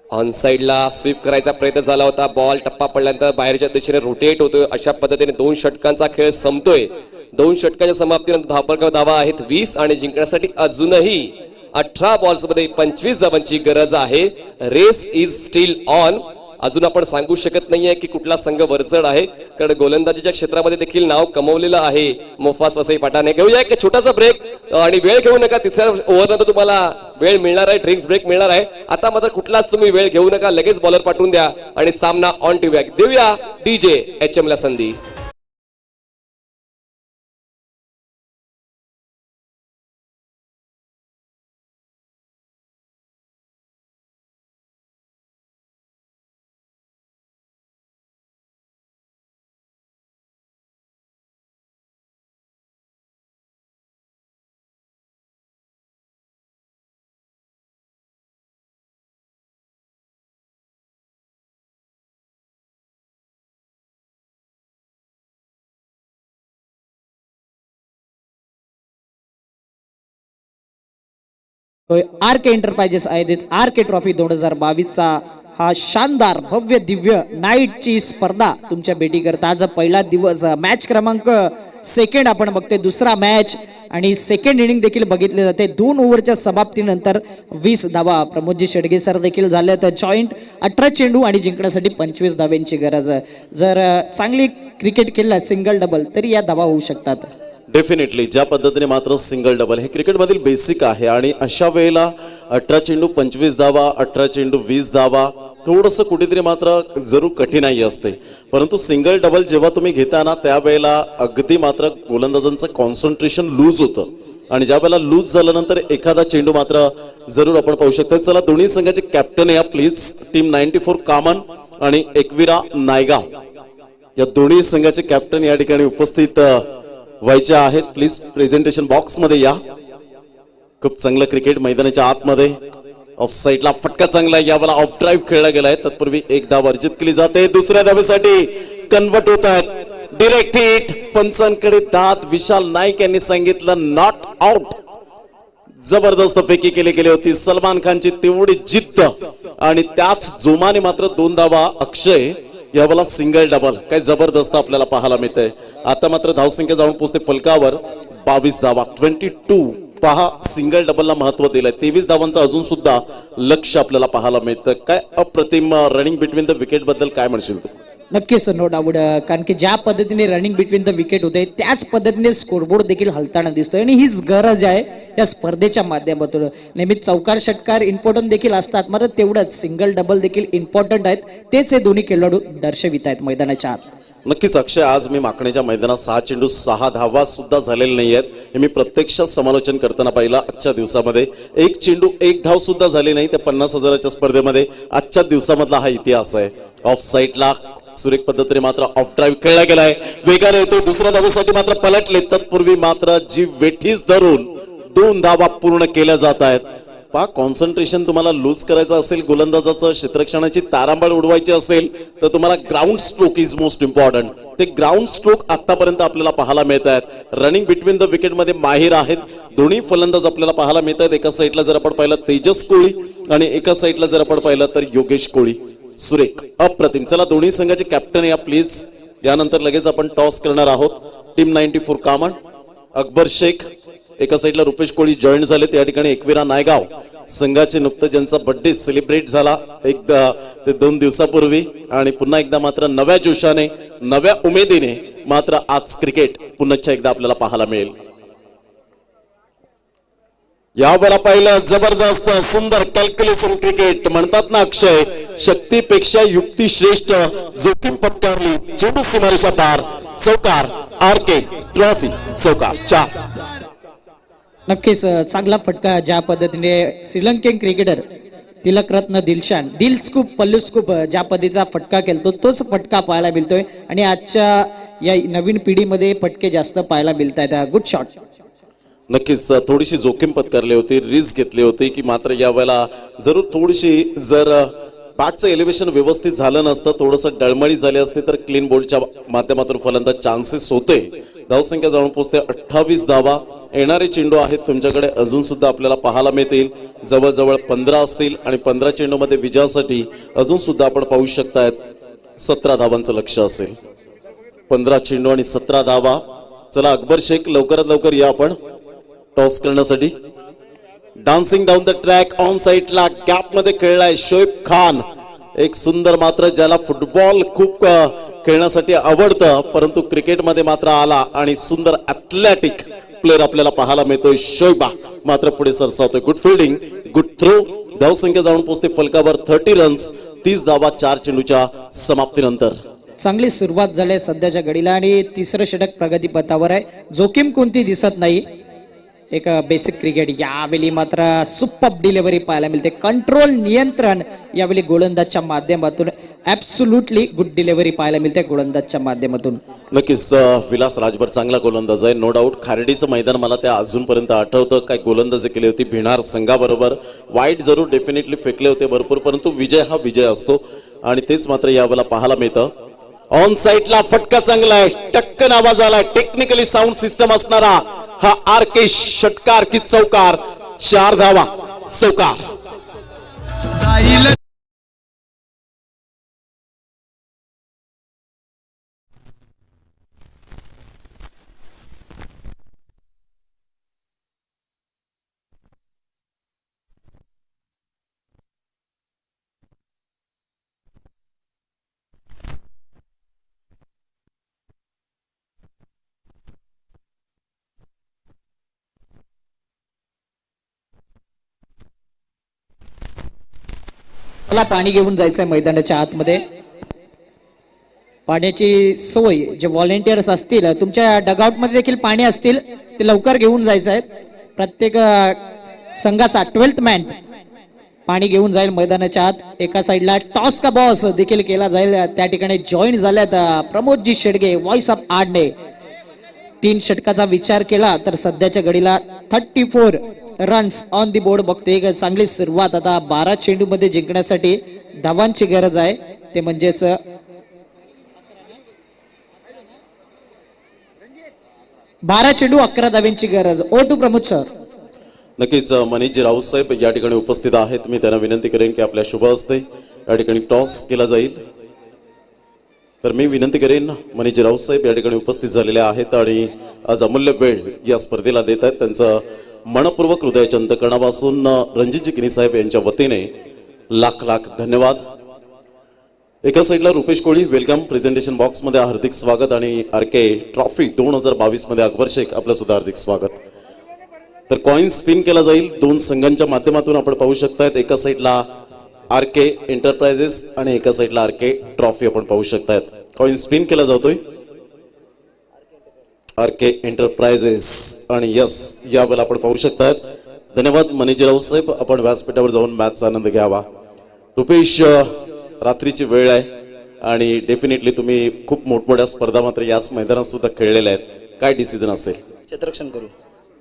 ऑन साईडला स्वीप करायचा प्रयत्न झाला होता. बॉल टप्पा पडल्यानंतर बाहेरच्या दिशेने रोटेट होतोय. अशा पद्धतीने 2 षटकांचा खेळ संपतोय. 2 षटकांच्या समाप्तीनंतर धावपळ धावा आहेत 20 आणि जिंकण्यासाठी अजूनही 18 बॉल्समध्ये 25 धावांची गरज आहे. Race is still on. अजून आपण सांगू शकत नाहीये की कुठला संघ वरचढ आहे, कारण गोलंदाजीच्या क्षेत्रामध्ये देखील नाव कमवलेलं आहे मोफास वसई पाटाने. घेऊया एक छोटासा ब्रेक आणि वेळ घेऊ नका. तिसऱ्या ओव्हरनंतर तुम्हाला वेळ मिळणार आहे, ड्रिंक्स ब्रेक मिळणार आहे. आता मात्र कुठलाच तुम्ही वेळ घेऊ नका. लगेच बॉलर पाठवून द्या आणि सामना ऑन ठेवूया. देऊया DJ HM ला संधी. आर के एंटरप्राइजेस आयोजित आर के ट्रॉफी 2022चा हा शानदार भव्य दिव्य नाईटची स्पर्धा तुमच्या भेटीकरता. आज पहिला दिवस, मॅच क्रमांक सेकंड आपण बघतोय. दुसरा मॅच आणि सेकंड इनिंग देखील बघितले जाते. 2 ओव्हरच्या समाप्तीनंतर 20 धावा. प्रमोदजी शेडगे सर देखील झाले तर जॉईंट 18 चेंडू आणि जिंकण्यासाठी 25 धाव्यांची गरज. जर चांगली क्रिकेट खेळला सिंगल डबल तरी या धावा होऊ शकतात. डेफिनेटली ज्या पद्धतीने मात्र सिंगल डबल हे क्रिकेटमधील बेसिक आहे. आणि अशा वेळेला 18 चेंडू 25 धावा, 18 चेंडू 20 धावा थोडंसं कुठेतरी मात्र जरूर कठीणाई असते. परंतु सिंगल डबल जेव्हा तुम्ही घेताना त्यावेळेला अगदी मात्र गोलंदाजांचं कॉन्सन्ट्रेशन लूज होतं. आणि ज्या वेळेला लूज झाल्यानंतर एखादा चेंडू मात्र जरूर आपण पाहू शकतो. चला दोन्ही संघाचे कॅप्टन या प्लीज. टीम 94 कामन आणि एकविरा नायगाव या दोन्ही संघाचे कॅप्टन या ठिकाणी उपस्थित व्हायचे आहेत. प्लीज प्रेझेंटेशन बॉक्स मध्ये या. खूप चांगलं क्रिकेट मैदानाच्या आतमध्ये. ऑफ साईडला फटका चांगला आहे. यावेळेला ऑफ ड्राईव्ह खेळला गेलाय. तत्पूर्वी एक धाव अर्जित केली जाते. दुसऱ्या धावेसाठी कन्वर्ट होत आहेत. Direct hit. पंचांकडे दात. विशाल नाईक यांनी सांगितलं नॉट आउट. जबरदस्त फेकी केली गेली होती. सलमान खानची तेवढी जिद्द आणि त्याच जोमाने मात्र 2 धावा. अक्षय यावेळेला सिंगल डबल काय जबरदस्त आपल्याला पाहायला मिळतंय. आता मात्र धावसंख्या जाऊन पोहोचते फलकावर 22 धावा. 22 पहा सिंगल डबलला महत्व दिलंय. 23 धावांचं अजून सुद्धा लक्ष आपल्याला पाहायला मिळतं. काय अप्रतिम रनिंग बिटवीन द विकेट बद्दल काय म्हणशील तू? नक्कीच नो डाऊट. कारण की ज्या पद्धतीने रनिंग बिटवीन द विकेट होते त्याच पद्धतीने स्कोरबोर्ड देखील हलताना दिसतोय आणि हीच गरज आहे या स्पर्धेच्या माध्यमातून. नेहमी चौकार षटकार इम्पॉर्टंट देखील असतात, मात्र तेवढंच सिंगल डबल देखील इम्पॉर्टंट आहेत. तेच हे दोन्ही खेळाडू दर्शवित आहेत मैदानाच्या आत. नक्कीच अक्षय, आज मी माकणीच्या मैदानात 6 चेंडू 6 धावा सुद्धा झालेले नाही आहेत. हे मी प्रत्यक्षात समालोचन करताना पाहिलं. आजच्या दिवसामध्ये 1 चेंडू 1 धाव सुद्धा झाली नाही. त्या 50,000च्या स्पर्धेमध्ये आजच्या दिवसामधला हा इतिहास आहे. ऑफ साईडला सुरेख पद्धतीने मात्र ऑफ ड्राईव्ह खेळला गेलाय. वेगाने येतो. दुसऱ्या धावेसाठी मात्र पलटले. तत्पूर्वी मात्र जी वेठीस धरून 2 धावा पूर्ण केल्या जात आहेत. पहा कॉन्सन्ट्रेशन तुम्हाला लूज करायचं असेल, गोलंदाजाचं क्षेत्ररक्षणाची तारांबळ उडवायची असेल तर तुम्हाला ground stroke is most important. ते ग्राउंड स्ट्रोक आतापर्यंत आपल्याला पाहायला मिळत आहेत. रनिंग बिटवीन द विकेट मध्ये माहिर आहेत दोन्ही फलंदाज आपल्याला पाहायला मिळत आहेत. एका साईडला जर आपण पाहिलं तेजस कोळी आणि एका साईडला जर आपण पाहिलं तर योगेश कोळी. सुरेख, अप्रतिम. चला दोन्ही संघाचे कॅप्टन या प्लीज. यानंतर लगेच आपण टॉस करणार आहोत. टीम 94 कामन, अकबर शेख एका साईडला, रुपेश कोळी जॉईन झाले. त्या ठिकाणी एकविरा नायगाव संघाचे नुकतं ज्यांचा बर्थडे सेलिब्रेट झाला एकदा ते 2 दिवसापूर्वी, आणि पुन्हा एकदा मात्र नव्या जोशाने नव्या उमेदीने मात्र आज क्रिकेट पुन्हा एकदा आपल्याला पाहायला मिळेल. यावेळेला पाहिलं जबरदस्त सुंदर कॅल्क्युलेशन क्रिकेट म्हणतात ना अक्षय, शक्तीपेक्षा युक्ती श्रेष्ठ. जोखीम पत्करली, चेंडू सीमारेषा पार, चौकार. आरके ट्रॉफी चौकार 4. नक्कीच चांगला फटका ज्या पद्धतीने श्रीलंकेन क्रिकेटर तिलकरत्न दिलशान दिल स्कूप पल्लू स्कूप ज्या पद्धतीचा फटका केलतो तोच फटका पाहायला मिळतोय. आणि आजच्या या नवीन पिढीमध्ये फटके जास्त पाहायला मिळत आहेत. Good shot. नक्कीच थोडीशी जोखीम पत्करली होती, रिस्क घेतली होती की मात्र यावेळेला जरूर थोडीशी जर बॅटचं एलिव्हेशन व्यवस्थित झालं नसतं, थोडंसं डळमळी झाली असते तर क्लीन बोल्डच्या माध्यमातून फलंदाज चान्सेस होते. धावसंख्या जाऊन पोहोचते 28 धावा. येणारे चेंडू आहेत तुमच्याकडे अजून सुद्धा आपल्याला पाहायला मिळतील, जवळजवळ 15 असतील आणि 15 चेंडूमध्ये विजयासाठी अजून सुद्धा आपण पाहू शकतायत 17 धावांचं लक्ष असेल. 15 चेंडू आणि 17 धावा. चला अकबर शेख लवकरात लवकर या आपण टॉस करण्यासाठी. Dancing down the track on साईडला गॅप मध्ये खेळलाय शोएब खान. एक सुंदर मात्र ज्याला फुटबॉल खूप खेळण्यासाठी आवडतं परंतु क्रिकेटमध्ये मात्र आला आणि सुंदर ॲथलेटिक प्लेअर आपल्याला पाहायला मिळतोय. शोएबा मात्र पुढे सरसावतोय. Good fielding, good throw. धावसंख्या जाऊन पोहोचते फलकावर 30 रन्स, 30 धावा 4 चेंडूच्या समाप्तीनंतर. चांगली सुरुवात झाली सध्याच्या घडीला आणि तिसरं षटक प्रगतीपथावर आहे. जोखीम कोणती दिसत नाही. एक बेसिक क्रिकेट. यावेळी मात्र सुपर डिलिव्हरी पाहायला मिळते. कंट्रोल, नियंत्रण यावेळी गोलंदाजच्या माध्यमातून ऍब्सोल्युटली गुड डिलिव्हरी पाहायला मिळते गोलंदाजच्या माध्यमातून. नक्कीच विलास राजभर चांगला गोलंदाज आहे, नो डाऊट. खार्डीचं मैदान मला त्या अजूनपर्यंत आठवतं. काय गोलंदाजी केली होती भिणार संघाबरोबर. वाईट जरूर डेफिनेटली फेकले होते भरपूर, परंतु विजय हा विजय असतो आणि तेच मात्र यावेळेला पाहायला मिळतं. ऑन साईडला फटका चांगला आहे, टक्कन आवाज आलाय. टेक्निकली साऊंड सिस्टम असणारा हा आरके षटकार की चौकार. 4 धावा चौकार. मला पाणी घेऊन जायचंय मैदानाच्या आतमध्ये. पाण्याची सोय जे व्हॉलेंटियर्स असतील तुमच्या डगआउट मध्ये देखील पाणी असतील ते लवकर घेऊन जायचं आहे. प्रत्येक संघाचा 12th मॅन पाणी घेऊन जाईल मैदानाच्या आत. एका साईडला टॉस का बॉस देखील केला जाईल. त्या ठिकाणी जॉईन झाल्यात प्रमोदजी शेडगे, व्हॉइस ऑफ आडणे. 3 षटकाचा विचार केला तर सध्याच्या घडीला 34 रन्स ऑन दी बोर्ड बघतोय. एक चांगली सुरुवात. आता 12 चेंडू मध्ये जिंकण्यासाठी धावांची गरज आहे, ते म्हणजेच 12 चेंडू 11 धावांची गरज. ओ टू प्रमोद सर. नक्कीच मनीषजी राऊत साहेब या ठिकाणी उपस्थित आहेत. मी त्यांना विनंती करेन की आपल्या शुभ हस्ते या ठिकाणी टॉस केला जाईल. तर मी विनंती करेन मनीषजी राऊत साहेब या ठिकाणी उपस्थित झालेले आहेत आणि आज अमूल्य वेळ या स्पर्धेला देत आहेत. त्यांचं मनपूर्वक हृदयाच्या अंतकरणापासून रणजितजी किनी साहेब यांच्या वतीने लाख लाख धन्यवाद. एका साईडला रुपेश कोळी, वेलकम. प्रेझेंटेशन बॉक्स मध्ये हार्दिक स्वागत. आणि आरके ट्रॉफी 2022 मध्ये अकबर शेख आपलं सुद्धा हार्दिक स्वागत. तर कॉइन स्पिन केला जाईल 2 संघांच्या माध्यमातून. आपण पाहू शकतायत एका साईडला आरके एंटरप्राइजेस आणि एका साईडला आरके ट्रॉफी आपण पाहू शकतायत. कॉइन स्पिन केला जातोय आरके एंटरप्राइजेस आणि यस यावेळेला आपण पाहू शकतायत. धन्यवाद मनीषजी राऊत साहेब. आपण व्यासपीठावर जाऊन मॅचचा आनंद घ्यावा. रुपेश, रात्रीची वेळ आहे आणि डेफिनेटली तुम्ही खूप मोठमोठ्या स्पर्धा मात्र याच मैदानात सुद्धा खेळलेल्या आहेत. काय डिसिजन असेल? क्षेत्ररक्षण करू.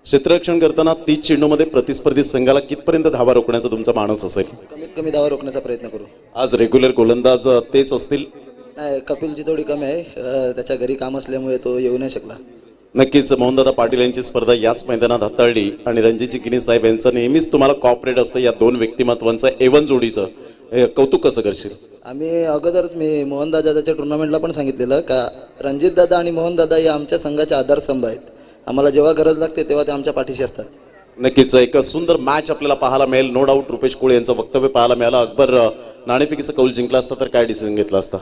क्षेत्ररक्षण करताना 30 चेंडूमध्ये प्रतिस्पर्धी संघाला कितपर्यंत धावा रोखण्याचा तुमचा मानस असेल? कमीत कमी धावा रोखण्याचा प्रयत्न करू. आज रेग्युलर गोलंदाज तेच असतील. नाही, कपिलची थोडी कमी आहे, त्याच्या घरी काम असल्यामुळे तो येऊ नाही शकला. नक्कीच मोहनदादा पाटील यांची स्पर्धा याच मैदानात हाताळली आणि रणजितजी गिनी साहेब यांचं नेहमीच तुम्हाला कॉपरेट असतं या दोन व्यक्तिमत्वांचं एवन जोडीचं. हे कौतुक कसं करशील? आम्ही अगोदरच मी मोहनदादाच्या टुर्नामेंटला पण सांगितलेलं का रणजित दादा आणि मोहनदादा हे आमच्या संघाचे आधारस्तंभ आहेत. आम्हाला जेव्हा गरज लागते तेव्हा ते आमच्या पाठीशी असतात. नक्कीच एक सुंदर मॅच आपल्याला पाहायला मिळेल. नो डाऊट रुपेश कोळे यांचं वक्तव्य पाहायला मिळालं. अकबर नाणेफेकीचा कौल जिंकला असता तर काय डिसिजन घेतला असता?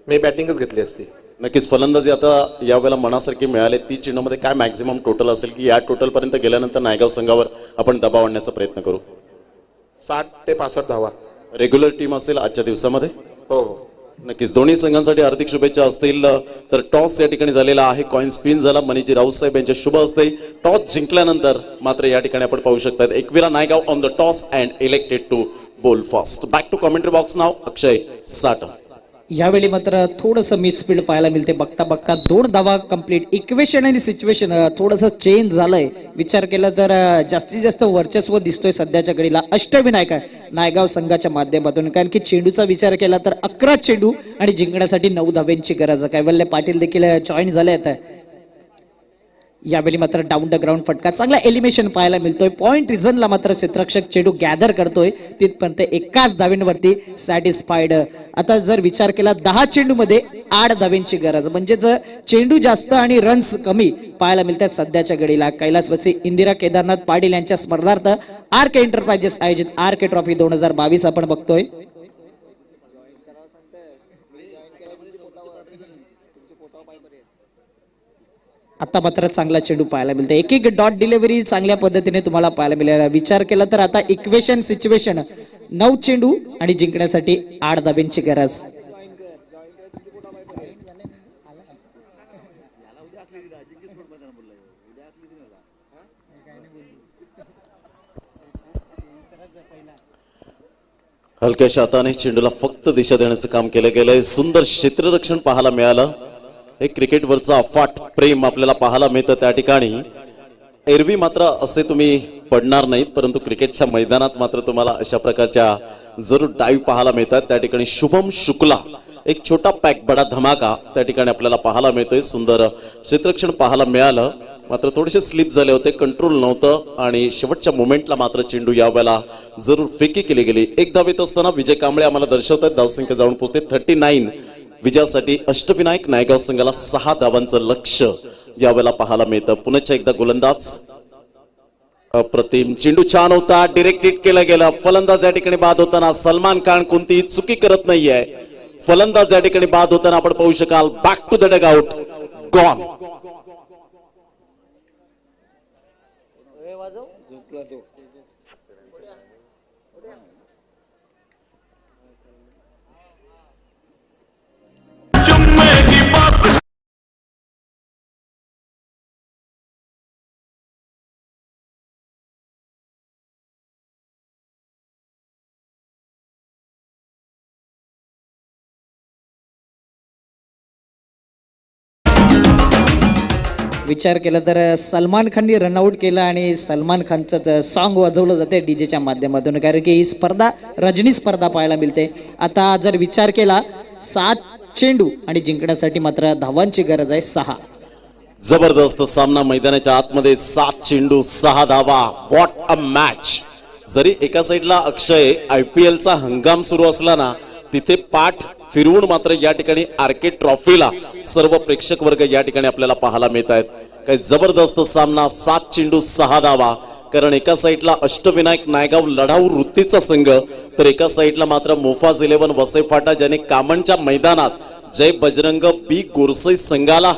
मी बॅटिंगच घेतली असती. नक्कीच फलंदाजी आता यावेळेला मनासारखी मिळाले. 30 चेंडूमध्ये काय मॅक्झिमम टोटल असेल की या टोटलपर्यंत गेल्यानंतर नायगाव संघावर आपण दबाव आणण्याचा प्रयत्न करू? 60 ते 65 धावा. रेग्युलर टीम असेल आजच्या दिवसामध्ये? हो हो. नक्कीच दोन्ही संघांसाठी हार्दिक शुभेच्छा असतील. तर टॉस या ठिकाणी झालेला आहे, कॉइन स्पिन झाला. मनीजी राऊत साहेब यांचे शुभ असते. टॉस जिंकल्यानंतर मात्र या ठिकाणी आपण पाहू शकतात Ekvira Naigaon on the toss and elected to bowl first. Back to commentary box नाव अक्षय साठ. यावेळी मात्र थोडंसं मिसफील्ड पाहायला मिळते. बघता बघता 2 धावा कंप्लीट. इक्वेशन आणि सिच्युएशन थोडंसं चेंज झालंय. विचार केला तर जास्तीत जास्त वर्चस्व दिसतोय सध्याच्या घडीला अष्टविनायक नायगाव संघाच्या माध्यमातून. कारण की चेंडूचा विचार केला तर 11 चेंडू आणि जिंकण्यासाठी 9 धाव्यांची गरज. कैवल्य पाटील देखील जॉईन झाले आहेत. यावेळी मात्र डाऊन द ग्राउंड फटका, चांगला एलिमिनेशन पाहायला मिळतोय. पॉइंट रिझनला मात्र क्षेत्ररक्षक चेंडू गॅदर करतोय. तिथपर्यंत एकाच धावेंवरती सॅटिस्फाईड. आता जर विचार केला 10 चेंडूमध्ये 8 धावेंची गरज, म्हणजे चेंडू जास्त आणि रन्स कमी पाहायला मिळतात सध्याच्या घडीला. कैलासवासी इंदिरा केदारनाथ पाटील यांच्या स्मरणार्थ आर्क एंटरप्राइजेस आयोजित आर्क ट्रॉफी 2022 आपण बघतोय. आता मात्र चांगला चेंडू पाहायला मिळते. एक एक डॉट डिलिव्हरी चांगल्या पद्धतीने तुम्हाला पाहायला मिळाला. विचार केला तर आता इक्वेशन सिच्युएशन 9 चेंडू आणि जिंकण्यासाठी 8 धाब्यांची गरज. हलक्याशा हाताने चेंडूला फक्त दिशा देण्याचं काम केलं गेलंय. सुंदर क्षेत्ररक्षण पाहायला मिळालं. हे क्रिकेटवरचं अफाट प्रेम आपल्याला पाहायला मिळतं त्या ठिकाणी. एरवी मात्र असे तुम्ही पडणार नाहीत, परंतु क्रिकेटच्या मैदानात मात्र तुम्हाला अशा प्रकारच्या जरूर डाईव्ह पाहायला मिळतात. त्या ठिकाणी शुभम शुक्ला एक छोटा पॅक बडा धमाका त्या ठिकाणी आपल्याला पाहायला मिळतोय. सुंदर क्षेत्ररक्षण पाहायला मिळालं, मात्र थोडेसे स्लिप झाले होते, कंट्रोल नव्हतं आणि शेवटच्या मोमेंटला मात्र चेंडू यावेळेला जरूर फेकी केली गेली. एक धाव येत असताना विजय कांबळे आम्हाला दर्शवतात. धावसंख्या जाऊन पोहोचते 39. विजयासाठी अष्टविनायक नायगाव संघाला 6 धावांचं लक्ष यावेळेला पाहायला मिळतं. पुन्हा एकदा गोलंदाज अप्रतिम. चेंडू छान होता, डिरेक्ट हिट केला गेला. फलंदाज या ठिकाणी बाद होताना सलमान खान कोणतीही चुकी करत नाहीये. फलंदाज या ठिकाणी बाद होताना आपण पाहू शकाल back to the dugout gone. विचार केला तर सलमान खाननी रनआउट केला आणि सलमान खानचं सॉन्ग वाजवलं जाते डीजेच्या माध्यमातून. कारण की ही स्पर्धा रजनी स्पर्धा पाहायला मिळते. आता जर विचार केला 7 चेंडू आणि जिंकण्यासाठी मात्र धावांची गरज आहे 6. जबरदस्त सामना मैदानाच्या आतमध्ये. 7 चेंडू 6 धावा. What a match. जरी एका साईडला अक्षय IPLचा हंगाम सुरू असला ना, तिथे पाठ फिरवून मात्र या ठिकाणी आर्के ट्रॉफीला सर्व प्रेक्षक वर्ग या ठिकाणी आपल्याला पाहायला मिळत आहेत. काही जबरदस्त सामना. 7 चेंडू 6 धावा. कारण एका साईडला अष्टविनायक नायगाव लढाऊ वृत्तीचा संघ, तर एका साईडला मात्र मोफाज 11 वसई फाटा ज्याने कामनच्या मैदानात जय बजरंग बी गोरसई संघाला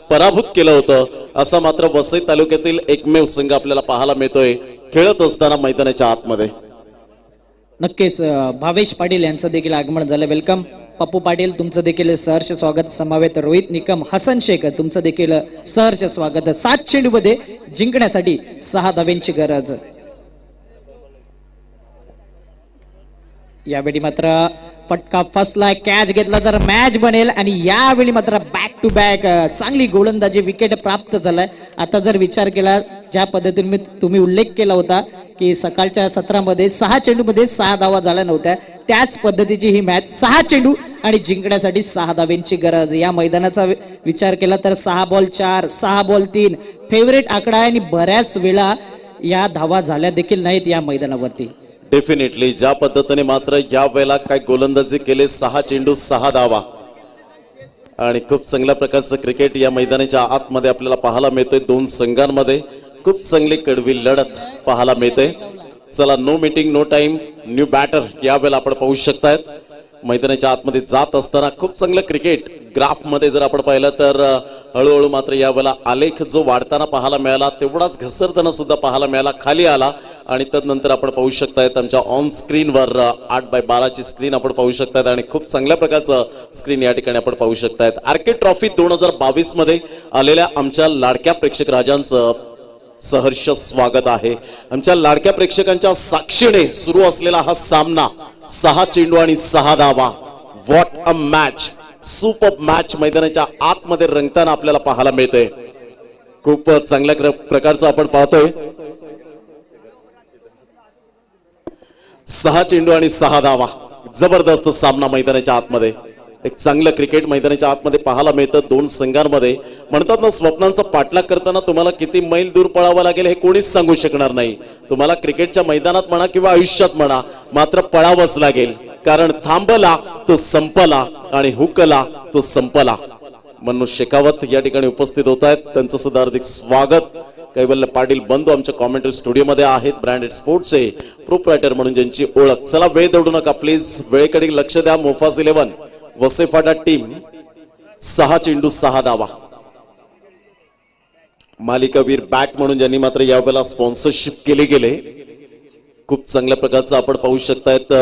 पराभूत केलं होतं, असा मात्र वसई तालुक्यातील एकमेव संघ आपल्याला पाहायला मिळतोय खेळत असताना मैदानाच्या आतमध्ये. नक्कीच भावेश पाटील यांचं देखील आगमन झालं. वेलकम पप्पू पाटील, तुमचं देखील सहर्ष स्वागत. समवेत रोहित निकम, हसन शेख, तुमचं देखील सहर्ष स्वागत. 7 चेंडूमध्ये जिंकण्यासाठी 6 धाव्यांची गरज. यावेळी मात्र फटका फसला, कॅच घेतला तर मॅच बनेल आणि यावेळी मात्र बॅक टू बॅक चांगली गोलंदाजी, विकेट प्राप्त झालाय. आता जर विचार केला ज्या पद्धतीने तुम्ही उल्लेख केला होता की सकाळच्या सत्रामध्ये 6 चेंडूमध्ये 6 धावा झाल्या नव्हत्या, त्याच पद्धतीची ही मॅच 6 चेंडू आणि जिंकण्यासाठी 6 धाव्यांची गरज. या मैदानाचा विचार केला तर 6 बॉल 4, 6 बॉल 3 फेवरेट आकडा आहे आणि बऱ्याच वेळा या धावा झाल्या देखील नाहीत या मैदानावरती. डेफिनेटली ज्या पद्धतीने मात्र या वेळेला काय गोलंदाजी केले, 6 चेंडू 6 धावा आणि खूप चांगल्या प्रकारचं क्रिकेट या मैदानाच्या आतमध्ये आपल्याला पाहायला मिळतंय. दोन संघांमध्ये खूप चांगली कडवी लढत पाहायला मिळते. चला, no meeting no time, new batter यावेळेला आपण पाहू शकतायत. मैदानाच्या आतमध्ये जात असताना खूप चांगलं क्रिकेट ग्राफ मध्ये जर आपण पाहिलं तर हळूहळू मात्र यावेळेला आलेख जो वाढताना पाहायला मिळाला तेवढाच घसरताना सुद्धा पाहायला मिळाला, खाली आला. आणि तदनंतर आपण पाहू शकतायत आमच्या ऑन स्क्रीनवर 8x12 स्क्रीन आपण पाहू शकतायत आणि खूप चांगल्या प्रकारचं स्क्रीन या ठिकाणी आपण पाहू शकतायत. आर्के ट्रॉफी 2022 मध्ये आलेल्या आमच्या लाडक्या प्रेक्षक राजांचं सहर्ष स्वागत आहे. आमच्या लाडक्या प्रेक्षकांच्या साक्षीने सुरू असलेला हा सामना 6 चेंडू आणि 6 धावा. What a match, super match मैदानाच्या आतमध्ये रंगताना आपल्याला पाहायला मिळते. खूप चांगल्या प्रकारचं आपण पाहतोय. 6 चेंडू आणि 6 धावा, जबरदस्त सामना मैदानाच्या आतमध्ये. एक चांगलं क्रिकेट मैदानाच्या आतमध्ये पाहायला मिळतं. दोन संघांमध्ये म्हणतात ना, स्वप्नांचा पाठलाग करताना तुम्हाला किती मैल दूर पळावं लागेल हे कोणीच सांगू शकणार नाही. तुम्हाला क्रिकेटच्या मैदानात म्हणा किंवा आयुष्यात म्हणा, मात्र पळावंच लागेल. कारण थांबला तो संपला आणि हुकला तो संपला. मनोज शेखावत या ठिकाणी उपस्थित होत आहेत, त्यांचं सुद्धा हार्दिक स्वागत. कैवल्य पाटील बंधू आमच्या कॉमेंट्री स्टुडिओमध्ये आहेत, ब्रँडेड स्पोर्ट्सचे प्रोप्रायटर म्हणून ज्यांची ओळख. चला, वेळ दौडू नका प्लीज, वेळेकडे लक्ष द्या. मोफास 11 वसेफाडा टीम 6 चेंडू 6 धावा. मालिकावीर बॅट म्हणून ज्यांनी मात्र यावेळेला स्पॉन्सरशिप केले गेले, खूप चांगल्या प्रकारचं आपण पाहू शकतायत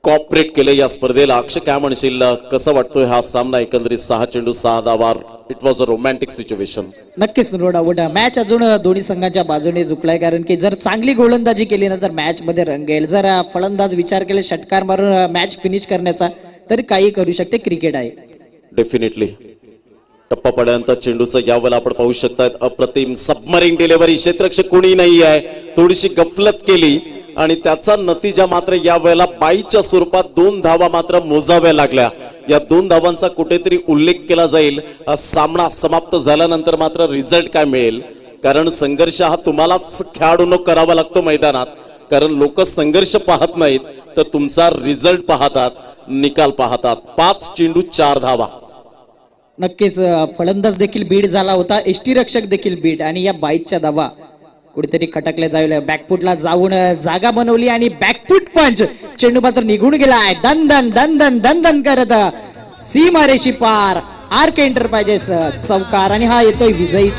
कॉपरेट केले या स्पर्धेला. अक्षय, काय म्हणशील, कसा वाटतोय हा सामना एकंदरीत? 6 चेंडू 6 धावा, it was a romantic situation. नक्कीच नो डाऊट मॅच अजून दोन्ही संघांच्या बाजूने झुकलाय, कारण की जर चांगली गोलंदाजी केली ना तर मॅच मध्ये रंगेल. जर फलंदाज विचार केले षटकार मारून मॅच फिनिश करण्याचा, तर काही करू शकते. क्रिकेट आहे डेफिनेटली. टप्पा पडल्यानंतर चेंडूचं यावेळेला आपण पाहू शकतात अप्रतिम सबमरीन डिलिव्हरी. क्षेत्ररक्षक कोणी नाही आहे, थोडीशी गफलत केली आणि त्याचा नतीजा मात्र या वेळेला बाईच्या स्वरूपात 2 धावा मात्र मोजाव्या लागल्या. या 2 धावांचा कुठेतरी उल्लेख केला जाईल. हा सामना समाप्त झाल्यानंतर मात्र रिझल्ट काय मिळेल, कारण संघर्ष हा तुम्हालाच खेळाडूंनो करावा लागतो मैदानात. कारण लोक संघर्ष पाहत नाहीत, तर तुमचा रिझल्ट पाहतात, निकाल पाहतात. 5 चेंडू 4 धावा. नक्कीच फलंदाज देखील बीड झाला होता, यष्टीरक्षक देखील बीड, आणि या बाईकच्या धावा कुठेतरी खटकल्या जाईल. बॅकफुटला जाऊन जागा बनवली आणि बॅकफुट पंच, चेंडू मात्र निघून गेलाय. दन दन करत सीमारेषी पार. आर्क एंटरप्राइजेस चौकार आणि हा येतोय विजयी